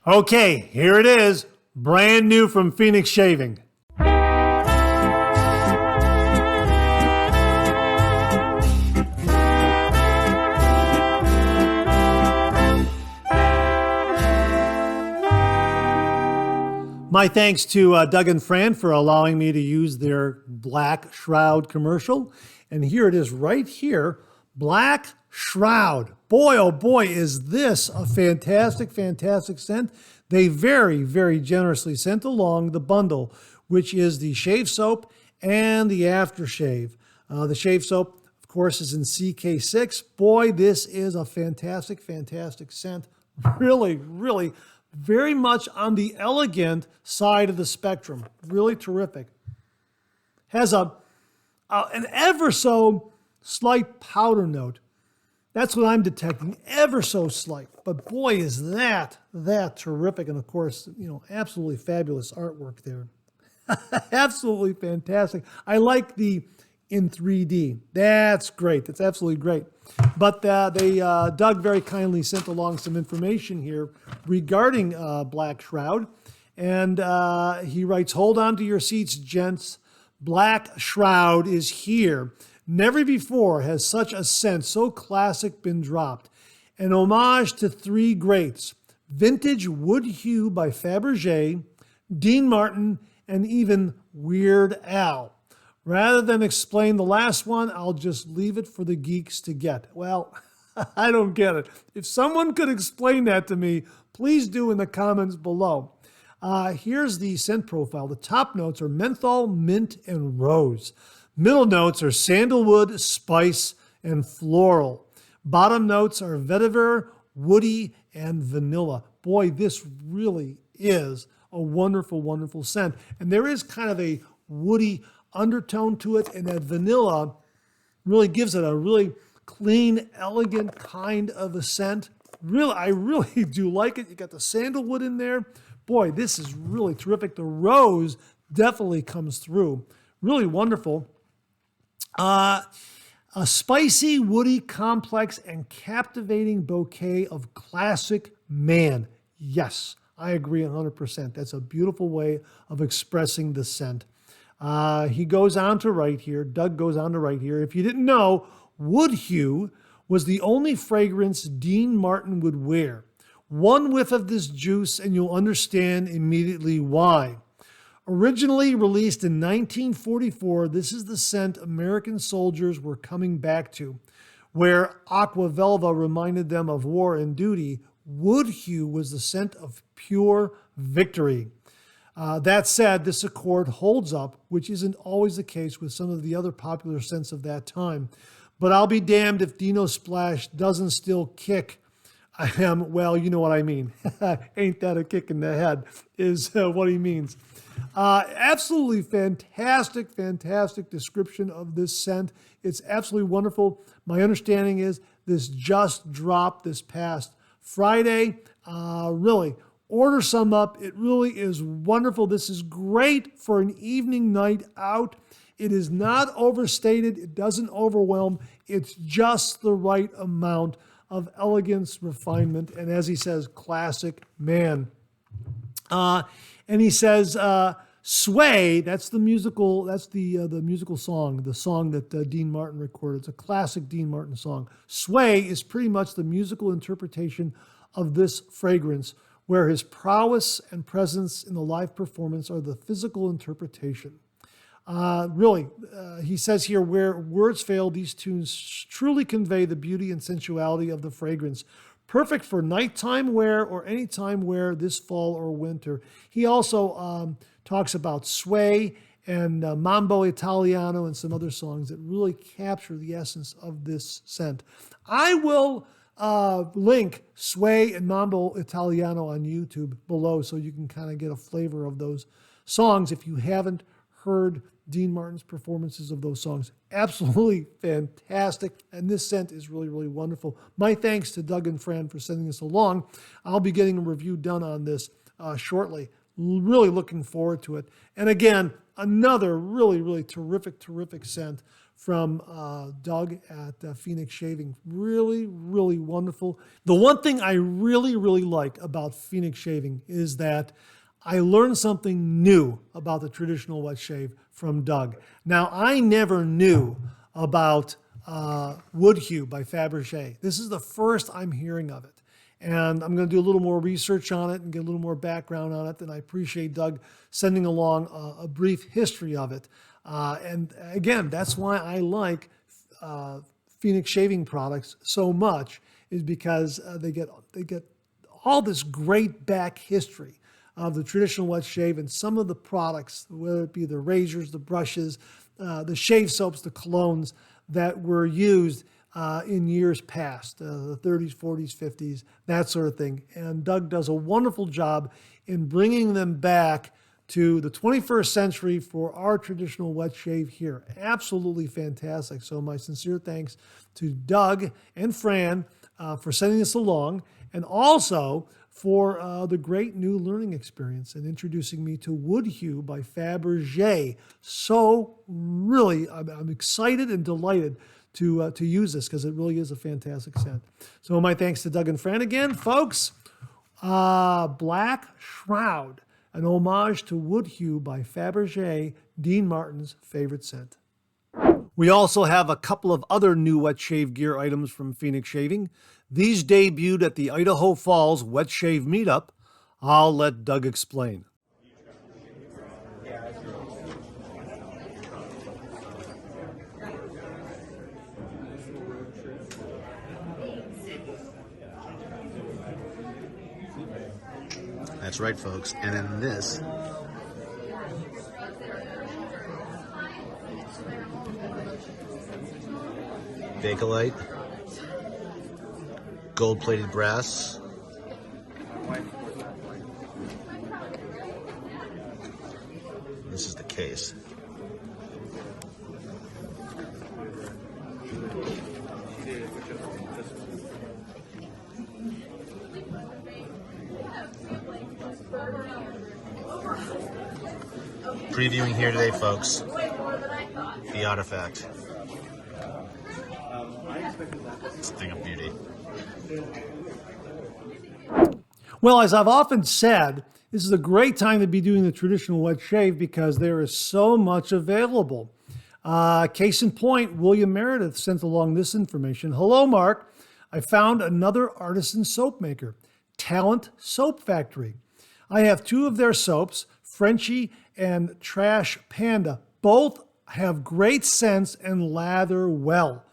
Okay, here it is, brand new from Phoenix Shaving. My thanks to Doug and Fran for allowing me to use their Black Shroud commercial. And here it is right here, Black Shroud. Boy, oh boy, is this a fantastic, fantastic scent. They very, very generously sent along the bundle, which is the shave soap and the aftershave. The shave soap, of course, is in CK6. Boy, this is a fantastic, fantastic scent. Really, really very much on the elegant side of the spectrum. Really terrific. Has an ever so slight powder note. That's what I'm detecting, ever so slight. But boy, is that terrific. And of course, you know, absolutely fabulous artwork there. Absolutely fantastic. I like the in 3D. That's great. That's absolutely great. But Doug very kindly sent along some information here regarding Black Shroud. And he writes, hold on to your seats, gents. Black Shroud is here. Never before has such a scent so classic been dropped. An homage to 3 greats, Vintage Wood Hue by Fabergé, Dean Martin, and even Weird Al. Rather than explain the last one, I'll just leave it for the geeks to get. Well, I don't get it. If someone could explain that to me, please do in the comments below. Here's the scent profile. The top notes are menthol, mint, and rose. Middle notes are sandalwood, spice, and floral. Bottom notes are vetiver, woody, and vanilla. Boy, this really is a wonderful, wonderful scent. And there is kind of a woody undertone to it, and that vanilla really gives it a really clean, elegant kind of a scent. Really, I really do like it. You got the sandalwood in there. Boy, this is really terrific. The rose definitely comes through. Really wonderful. A spicy, woody, complex, and captivating bouquet of classic man. Yes, I agree 100%. That's a beautiful way of expressing the scent. He goes on to write here, Doug goes on to write here, if you didn't know, Wood Hue was the only fragrance Dean Martin would wear. One whiff of this juice and you'll understand immediately why. Originally released in 1944, this is the scent American soldiers were coming back to. Where Aqua Velva reminded them of war and duty, Wood Hue was the scent of pure victory. That said, this accord holds up, which isn't always the case with some of the other popular scents of that time. But I'll be damned if Dino Splash doesn't still kick. Well, you know what I mean. Ain't that a kick in the head is what he means. Absolutely fantastic, fantastic description of this scent. It's absolutely wonderful. My understanding is this just dropped this past Friday. Really, order some up. It really is wonderful. This is great for an evening night out. It is not overstated. It doesn't overwhelm. It's just the right amount of elegance, refinement, and as he says, classic man. And he says, Sway, that's the musical song, the song that Dean Martin recorded. It's a classic Dean Martin song. Sway is pretty much the musical interpretation of this fragrance, where his prowess and presence in the live performance are the physical interpretation. He says here, where words fail, these tunes truly convey the beauty and sensuality of the fragrance. Perfect for nighttime wear or any time wear this fall or winter. He also talks about Sway and Mambo Italiano and some other songs that really capture the essence of this scent. I will link Sway and Mambo Italiano on YouTube below so you can kind of get a flavor of those songs if you haven't heard Dean Martin's performances of those songs. Absolutely fantastic. And this scent is really, really wonderful. My thanks to Doug and Fran for sending this along. I'll be getting a review done on this shortly. Really looking forward to it. And again, another really, really terrific scent from Doug at Phoenix Shaving. Really, really wonderful. The one thing I really, really like about Phoenix Shaving is that I learned something new about the traditional wet shave from Doug. Now, I never knew about Wood Hue by Fabergé. This is the first I'm hearing of it. And I'm going to do a little more research on it and get a little more background on it. And I appreciate Doug sending along a brief history of it. And again, that's why I like Phoenix Shaving products so much, is because they get all this great back history of the traditional wet shave and some of the products, whether it be the razors, the brushes, the shave soaps, the colognes that were used in years past, the 30s, 40s, 50s, that sort of thing. And Doug does a wonderful job in bringing them back to the 21st century for our traditional wet shave here. Absolutely fantastic. So my sincere thanks to Doug and Fran for sending this along, and also for the great new learning experience and introducing me to Wood Hue by Fabergé. So really, I'm excited and delighted to use this because it really is a fantastic scent. So my thanks to Doug and Fran again, folks. Black Shroud, an homage to Wood Hue by Fabergé, Dean Martin's favorite scent. We also have a couple of other new wet shave gear items from Phoenix Shaving. These debuted at the Idaho Falls Wet Shave Meetup. I'll let Doug explain. That's right, folks. And then this Bakelite, gold-plated brass. This is the case. Previewing here today, folks, the Artifact. It's a thing of beauty. Well, as I've often said, this is a great time to be doing the traditional wet shave because there is so much available. Case in point, William Meredith sent along this information. Hello, Mark. I found another artisan soap maker, Talent Soap Factory. I have two of their soaps, Frenchie and Trash Panda. Both have great scents and lather well.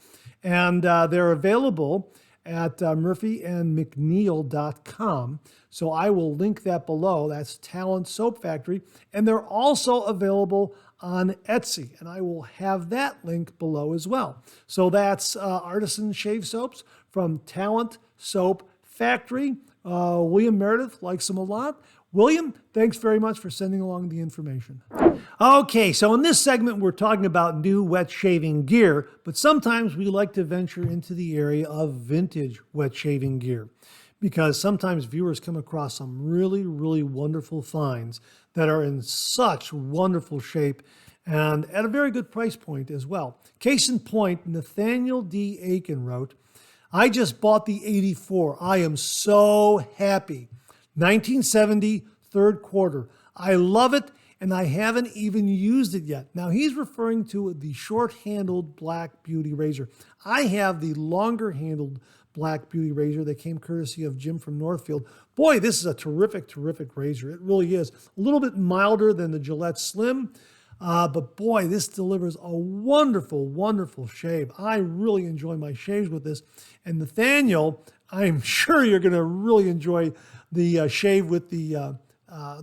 And they're available at murphyandmcneil.com. So I will link that below. That's Talent Soap Factory. And they're also available on Etsy. And I will have that link below as well. So that's artisan shave soaps from Talent Soap Factory. William Meredith likes them a lot. William, thanks very much for sending along the information. Okay, so in this segment, we're talking about new wet shaving gear, but sometimes we like to venture into the area of vintage wet shaving gear because sometimes viewers come across some really, really wonderful finds that are in such wonderful shape and at a very good price point as well. Case in point, Nathaniel D. Aiken wrote, I just bought the 84. I am so happy. 1970, third quarter. I love it, and I haven't even used it yet. Now, he's referring to the short-handled Black Beauty razor. I have the longer-handled Black Beauty razor that came courtesy of Jim from Northfield. Boy, this is a terrific, terrific razor. It really is. A little bit milder than the Gillette Slim, but boy, this delivers a wonderful, wonderful shave. I really enjoy my shaves with this. And Nathaniel, I'm sure you're going to really enjoy the shave with the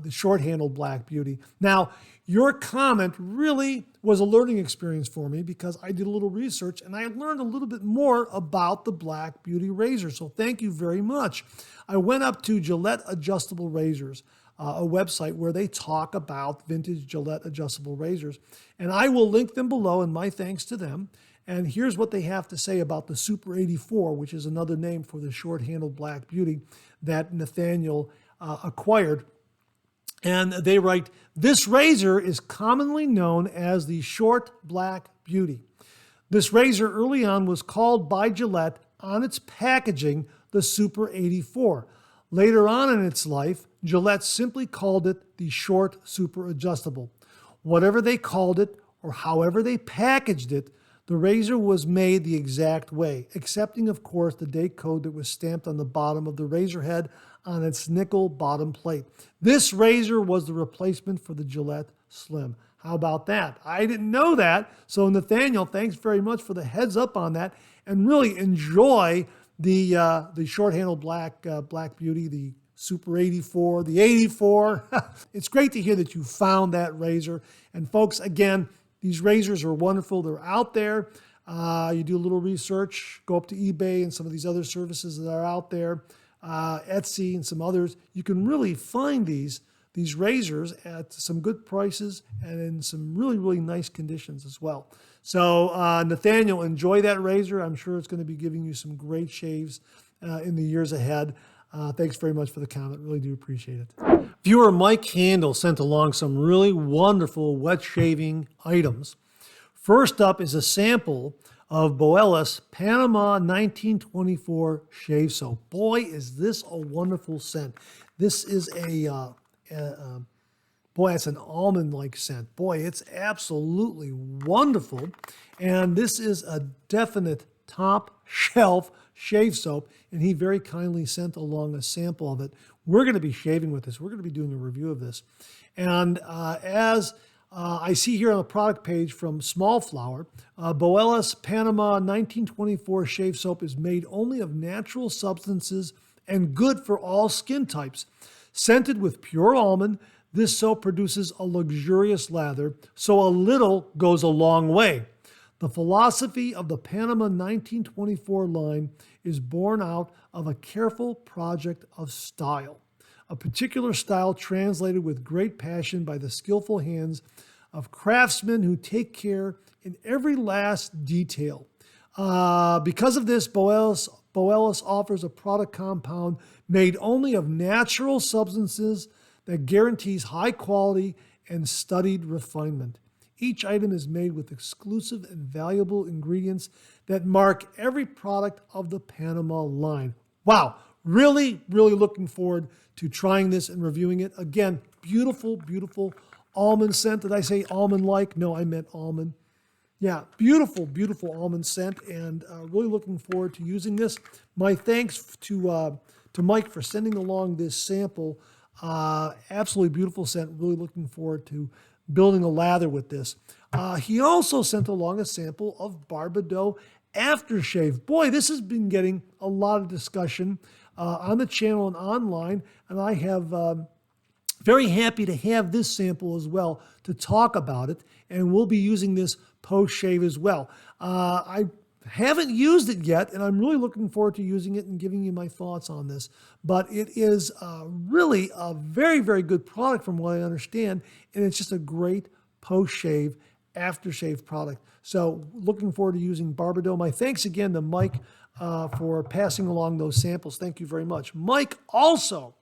short-handled Black Beauty. Now, your comment really was a learning experience for me because I did a little research and I learned a little bit more about the Black Beauty razor. So thank you very much. I went up to Gillette Adjustable Razors, a website where they talk about vintage Gillette adjustable razors. And I will link them below, and my thanks to them. And here's what they have to say about the Super 84, which is another name for the short-handled Black Beauty that Nathaniel acquired. And they write, this razor is commonly known as the Short Black Beauty. This razor early on was called by Gillette on its packaging the Super 84. Later on in its life, Gillette simply called it the Short Super Adjustable. Whatever they called it or however they packaged it, the razor was made the exact way, excepting, of course, the date code that was stamped on the bottom of the razor head on its nickel bottom plate. This razor was the replacement for the Gillette Slim. How about that? I didn't know that. So, Nathaniel, thanks very much for the heads up on that. And really enjoy the short-handled Black Beauty, the Super 84, the 84. It's great to hear that you found that razor. And, folks, again, these razors are wonderful. They're out there. You do a little research, go up to eBay and some of these other services that are out there, Etsy and some others. You can really find these razors at some good prices and in some really, really nice conditions as well. So, Nathaniel, enjoy that razor. I'm sure it's going to be giving you some great shaves in the years ahead. Thanks very much for the comment. Really do appreciate it. Viewer Mike Handel sent along some really wonderful wet shaving items. First up is a sample of Boelis Panama 1924 shave soap. Boy, is this a wonderful scent. This is a Boy, that's an almond-like scent. Boy, it's absolutely wonderful. And this is a definite top shelf shave soap, and he very kindly sent along a sample of it. We're going to be shaving with this. We're going to be doing a review of this. And as I see here on the product page from Small Flower, Boelis Panama 1924 shave soap is made only of natural substances and good for all skin types. Scented with pure almond, this soap produces a luxurious lather, so a little goes a long way. The philosophy of the Panama 1924 line is born out of a careful project of style, a particular style translated with great passion by the skillful hands of craftsmen who take care in every last detail. Because of this, Boelis offers a product compound made only of natural substances that guarantees high quality and studied refinement. Each item is made with exclusive and valuable ingredients that mark every product of the Panama line. Wow, really, really looking forward to trying this and reviewing it. Again, beautiful, beautiful almond scent. Did I say almond-like? No, I meant almond. Yeah, beautiful, beautiful almond scent, and really looking forward to using this. My thanks to Mike for sending along this sample. Absolutely beautiful scent. Really looking forward to building a lather with this. He also sent along a sample of Barbedeaux aftershave. Boy, this has been getting a lot of discussion on the channel and online, and I have very happy to have this sample as well to talk about it, and we'll be using this post-shave as well. I haven't used it yet, and I'm really looking forward to using it and giving you my thoughts on this. But it is really a very, very good product from what I understand, and it's just a great post-shave, aftershave product. So looking forward to using Barbedeaux. My thanks again to Mike for passing along those samples. Thank you very much. Mike also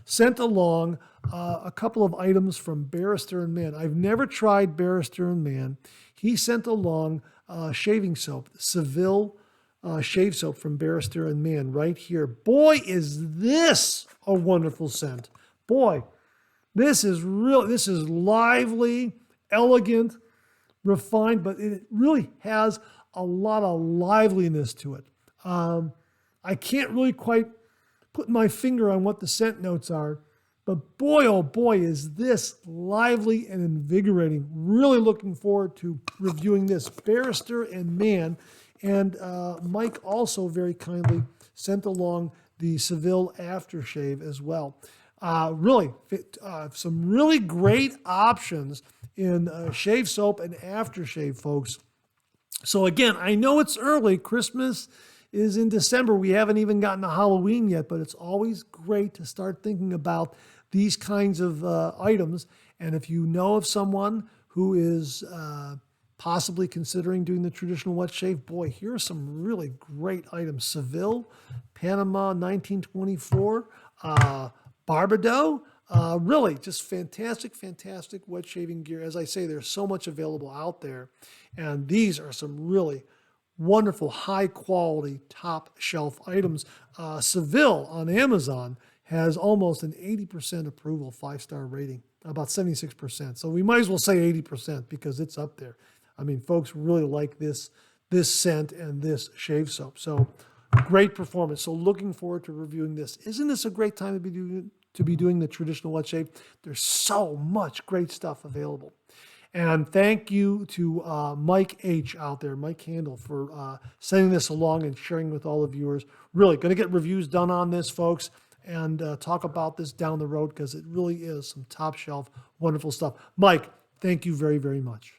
sent along a couple of items from Barrister & Mann. I've never tried Barrister & Mann. He sent along shaving soap, Seville shave soap from Barrister & Mann right here. Boy, is this a wonderful scent. Boy, this is lively, elegant, refined, but it really has a lot of liveliness to it. I can't really quite put my finger on what the scent notes are, but boy, oh boy, is this lively and invigorating. Really looking forward to reviewing this. Barrister & Mann, and Mike also very kindly sent along the Seville aftershave as well. Really, some really great options in shave soap and aftershave, folks. So again, I know it's early. Christmas is in December. We haven't even gotten to Halloween yet, but it's always great to start thinking about these kinds of items. And if you know of someone who is possibly considering doing the traditional wet shave, boy, here are some really great items. Seville, Panama 1924, Barbedeaux, really just fantastic, fantastic wet shaving gear. As I say, there's so much available out there. And these are some really wonderful, high quality, top shelf items. Seville on Amazon has almost an 80% approval, 5-star rating, about 76%. So we might as well say 80% because it's up there. I mean, folks really like this scent and this shave soap. So great performance. So looking forward to reviewing this. Isn't this a great time to be doing the traditional wet shave? There's so much great stuff available. And thank you to Mike H. out there, Mike Handel, for sending this along and sharing with all the viewers. Really going to get reviews done on this, folks, and talk about this down the road because it really is some top shelf, wonderful stuff. Mike, thank you very, very much.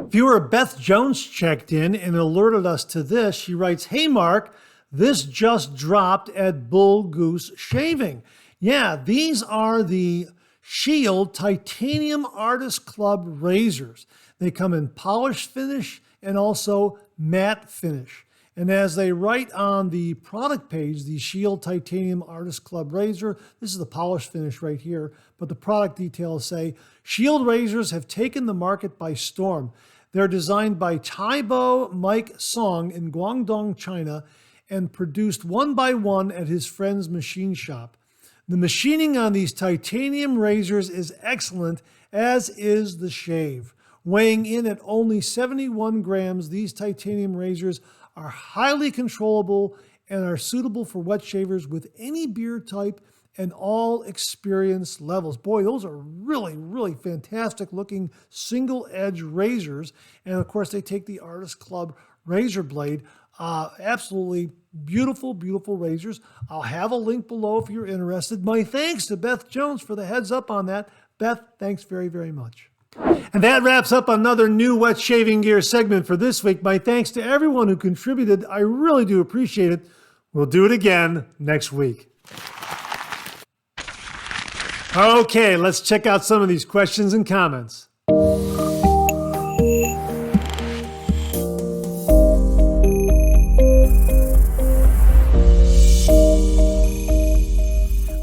Viewer Beth Jones checked in and alerted us to this. She writes, "Hey, Mark, this just dropped at Bull Goose Shaving." Yeah, these are the Shield Titanium Artist Club razors. They come in polished finish and also matte finish. And as they write on the product page, the Shield Titanium Artist Club razor, this is the polished finish right here, but the product details say, Shield razors have taken the market by storm. They're designed by Taibo Mike Song in Guangdong, China, and produced one by one at his friend's machine shop. The machining on these titanium razors is excellent, as is the shave. Weighing in at only 71 grams, these titanium razors are highly controllable and are suitable for wet shavers with any beard type and all experience levels. Boy, those are really, really fantastic looking single edge razors. And of course, they take the Artist Club razor blade. Absolutely beautiful, beautiful razors. I'll have a link below if you're interested. My thanks to Beth Jones for the heads up on that. Beth, thanks very, very much. And that wraps up another new Wet Shaving Gear segment for this week. My thanks to everyone who contributed. I really do appreciate it. We'll do it again next week. Okay, let's check out some of these questions and comments.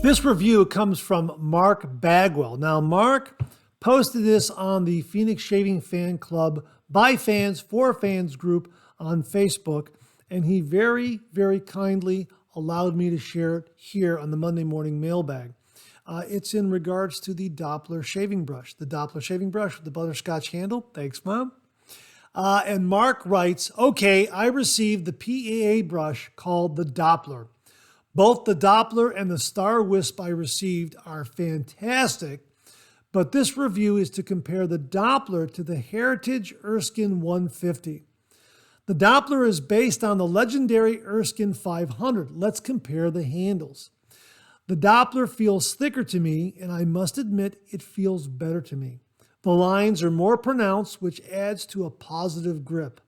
This review comes from Mark Bagwell. Now, Mark posted this on the Phoenix Shaving Fan Club by fans for fans group on Facebook, and he very, very kindly allowed me to share it here on the Monday morning mailbag. It's in regards to the Doppler shaving brush. The Doppler shaving brush with the butterscotch handle. Thanks, Mom. And Mark writes, okay, I received the PAA brush called the Doppler. Both the Doppler and the Star Wisp I received are fantastic, but this review is to compare the Doppler to the Heritage Erskine 150. The Doppler is based on the legendary Erskine 500. Let's compare the handles. The Doppler feels thicker to me, and I must admit it feels better to me. The lines are more pronounced, which adds to a positive grip.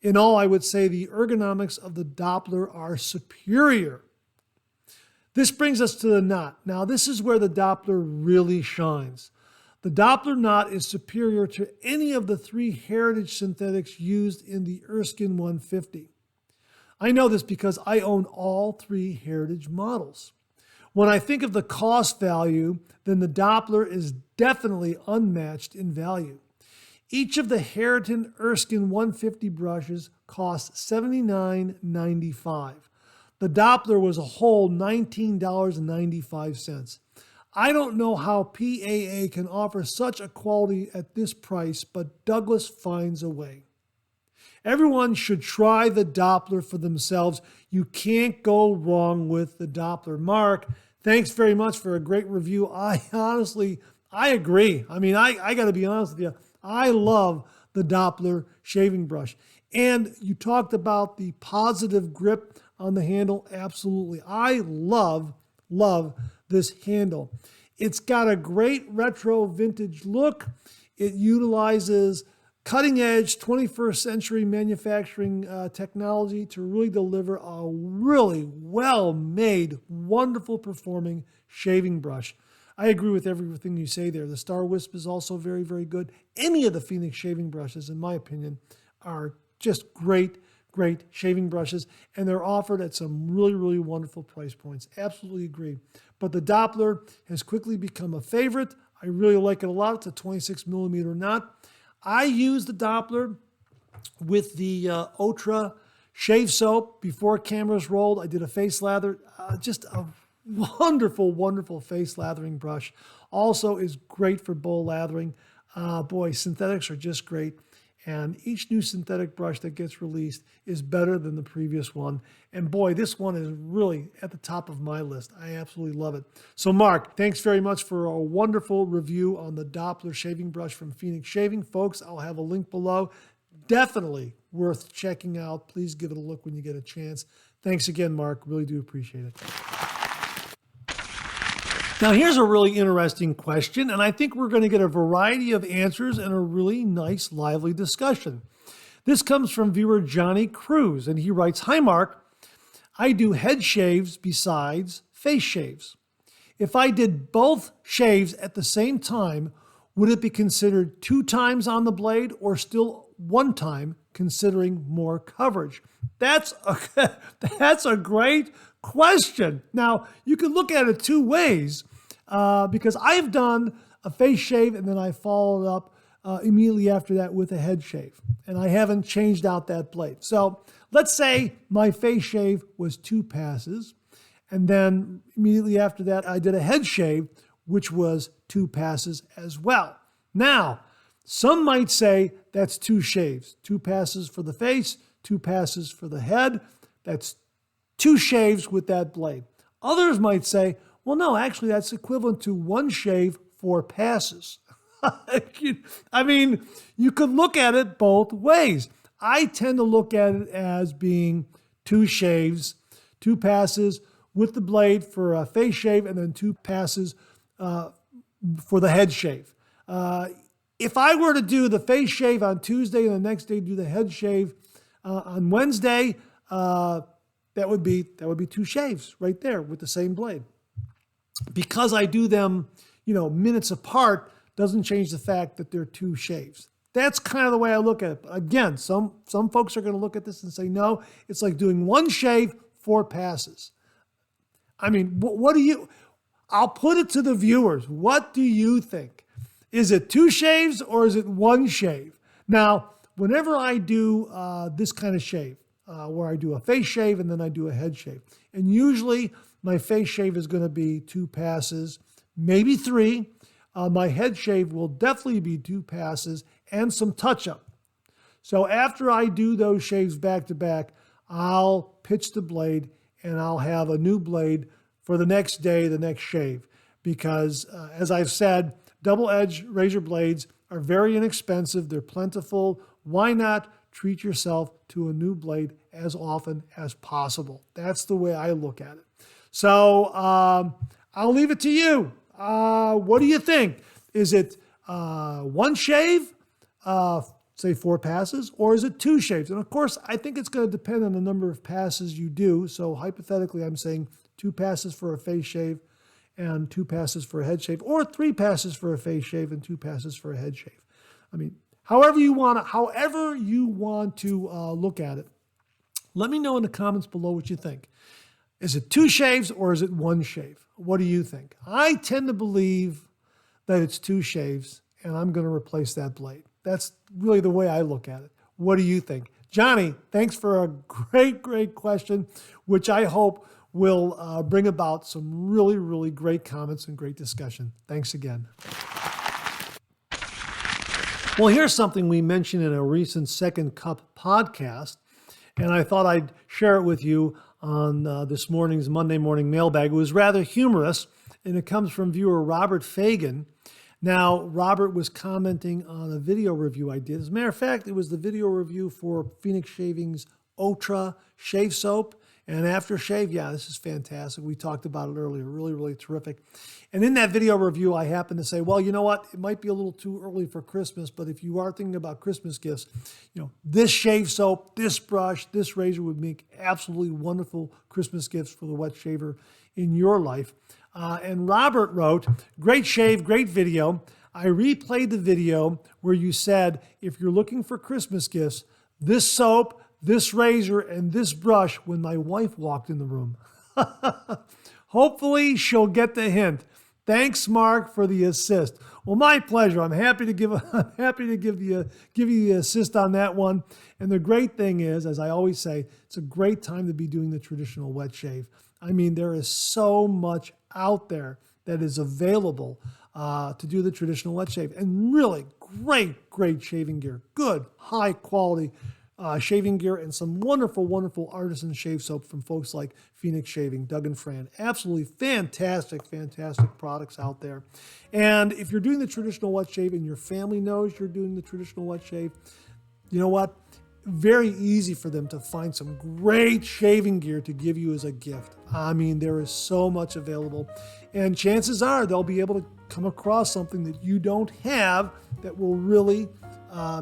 In all, I would say the ergonomics of the Doppler are superior. This brings us to the knot. Now, this is where the Doppler really shines. The Doppler knot is superior to any of the 3 Heritage synthetics used in the Erskine 150. I know this because I own all 3 Heritage models. When I think of the cost value, then the Doppler is definitely unmatched in value. Each of the Heritage Erskine 150 brushes costs $79.95. The Doppler was a whole $19.95. I don't know how PAA can offer such a quality at this price, but Douglas finds a way. Everyone should try the Doppler for themselves. You can't go wrong with the Doppler. Mark, thanks very much for a great review. I agree. I mean, I got to be honest with you. I love the Doppler shaving brush. And you talked about the positive grip on the handle. Absolutely. I love this handle. It's got a great retro vintage look. It utilizes cutting edge 21st century manufacturing technology to really deliver a really well-made, wonderful performing shaving brush. I agree with everything you say there. The Star Wisp is also very, very good. Any of the Phoenix shaving brushes, in my opinion, are just great shaving brushes, and they're offered at some really, really wonderful price points. Absolutely agree. But the Doppler has quickly become a favorite. I really like it a lot. It's a 26 millimeter knot. I use the Doppler with the Ultra shave soap before cameras rolled. I did a face lather, just a wonderful, wonderful face lathering brush. Also is great for bowl lathering. Boy, synthetics are just great. And each new synthetic brush that gets released is better than the previous one. And boy, this one is really at the top of my list. I absolutely love it. So Mark, thanks very much for a wonderful review on the Doppler shaving brush from Phoenix Shaving. Folks, I'll have a link below. Definitely worth checking out. Please give it a look when you get a chance. Thanks again, Mark. Really do appreciate it. Now, here's a really interesting question, and I think we're going to get a variety of answers and a really nice, lively discussion. This comes from viewer Johnny Cruz, and he writes, "Hi, Mark. I do head shaves besides face shaves. If I did both shaves at the same time, would it be considered 2 times on the blade or still 1 time, considering more coverage?" That's a great question. Now, you can look at it 2 ways. Because I've done a face shave and then I followed up immediately after that with a head shave. And I haven't changed out that blade. So let's say my face shave was 2 passes. And then immediately after that, I did a head shave, which was 2 passes as well. Now, some might say that's 2 shaves, 2 passes for the face, 2 passes for the head. That's 2 shaves with that blade. Others might say, well, no, actually that's equivalent to 1 shave, 4 passes. I mean, you could look at it both ways. I tend to look at it as being 2 shaves, 2 passes with the blade for a face shave, and then 2 passes for the head shave. If I were to do the face shave on Tuesday and the next day do the head shave on Wednesday, that would be 2 shaves right there with the same blade. Because I do them, minutes apart, doesn't change the fact that they're 2 shaves. That's kind of the way I look at it. But again, some folks are going to look at this and say, no, it's like doing 1 shave, 4 passes. I mean, I'll put it to the viewers. What do you think? Is it 2 shaves or is it 1 shave? Now, whenever I do this kind of shave, where I do a face shave and then I do a head shave, and usually my face shave is going to be 2 passes, maybe 3. My head shave will definitely be 2 passes and some touch-up. So after I do those shaves back to back, I'll pitch the blade and I'll have a new blade for the next day, the next shave. Because as I've said, double-edged razor blades are very inexpensive. They're plentiful. Why not treat yourself to a new blade as often as possible? That's the way I look at it. So I'll leave it to you. What do you think? Is it 1 shave, say 4 passes, or is it 2 shaves? And of course, I think it's going to depend on the number of passes you do. So hypothetically, I'm saying 2 passes for a face shave and 2 passes for a head shave, or 3 passes for a face shave and 2 passes for a head shave. I mean, however you want to look at it. Let me know in the comments below what you think. Is it 2 shaves or is it 1 shave? What do you think? I tend to believe that it's 2 shaves, and I'm going to replace that blade. That's really the way I look at it. What do you think? Johnny, thanks for a great question, which I hope will bring about some really, really great comments and great discussion. Thanks again. Well, here's something we mentioned in a recent Second Cup podcast, and I thought I'd share it with you on this morning's Monday morning mailbag. It was rather humorous, and it comes from viewer Robert Fagan. Now, Robert was commenting on a video review I did. As a matter of fact, it was the video review for Phoenix Shaving's Ultra Shave Soap and Aftershave. Yeah, this is fantastic. We talked about it earlier. Really, really terrific. And in that video review, I happened to say, well, you know what? It might be a little too early for Christmas, but if you are thinking about Christmas gifts, this shave soap, this brush, this razor would make absolutely wonderful Christmas gifts for the wet shaver in your life. And Robert wrote, great shave, great video. I replayed the video where you said, if you're looking for Christmas gifts, this soap, this razor, and this brush when my wife walked in the room. Hopefully she'll get the hint. Thanks, Mark, for the assist. Well, my pleasure. I'm happy to give you the assist on that one. And the great thing is, as I always say, it's a great time to be doing the traditional wet shave. I mean, there is so much out there that is available to do the traditional wet shave, and really great shaving gear, good, high quality shaving gear, and some wonderful artisan shave soap from folks like Phoenix Shaving, Doug and Fran. Absolutely fantastic products out there. And if you're doing the traditional wet shave and your family knows you're doing the traditional wet shave, you know what? Very easy for them to find some great shaving gear to give you as a gift. I mean, there is so much available, and chances are they'll be able to come across something that you don't have that will really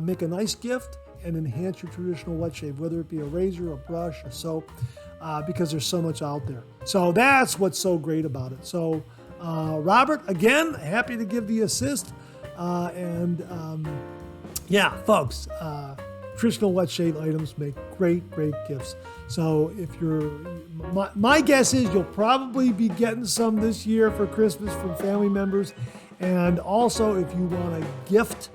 make a nice gift and enhance your traditional wet shave, whether it be a razor, a brush, a soap, because there's so much out there. So that's what's so great about it. So Robert, again, happy to give the assist. Yeah, folks, traditional wet shave items make great gifts. So if you're, my guess is you'll probably be getting some this year for Christmas from family members. And also, if you want to gift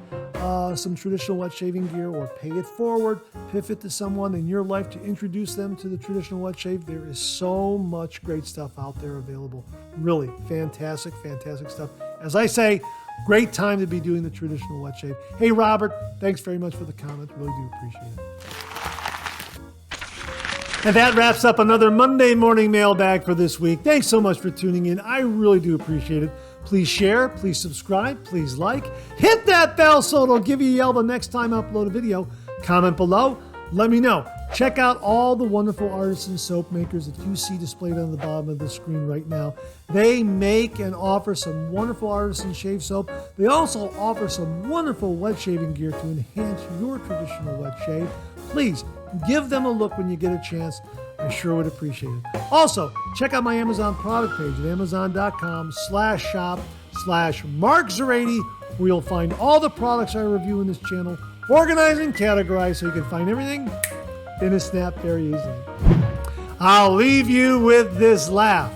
some traditional wet shaving gear or pay it forward, pivot to someone in your life to introduce them to the traditional wet shave, there is so much great stuff out there available. Really fantastic stuff. As I say, Great time to be doing the traditional wet shave. Hey, Robert, thanks very much for the comment. Really do appreciate it. And that wraps up another Monday morning mailbag for this week. Thanks so much for tuning in. I really do appreciate it. Please share, please subscribe, please like. Hit that bell so it'll give you a yell the next time I upload a video. Comment below. Let me know. Check out all the wonderful artisan soap makers that you see displayed on the bottom of the screen right now. They make and offer some wonderful artisan shave soap. They also offer some wonderful wet shaving gear to enhance your traditional wet shave. Please give them a look when you get a chance. I sure would appreciate it. Also, check out my Amazon product page at amazon.com/shop/MarkZerati, where you'll find all the products I review in this channel, organized and categorized so you can find everything in a snap very easily. I'll leave you with this laugh.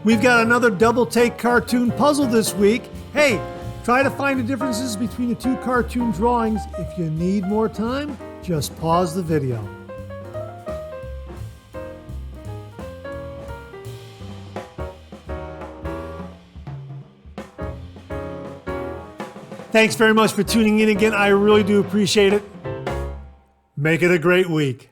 We've got another double take cartoon puzzle this week. Hey, try to find the differences between the two cartoon drawings. If you need more time, just pause the video. Thanks very much for tuning in again. I really do appreciate it. Make it a great week.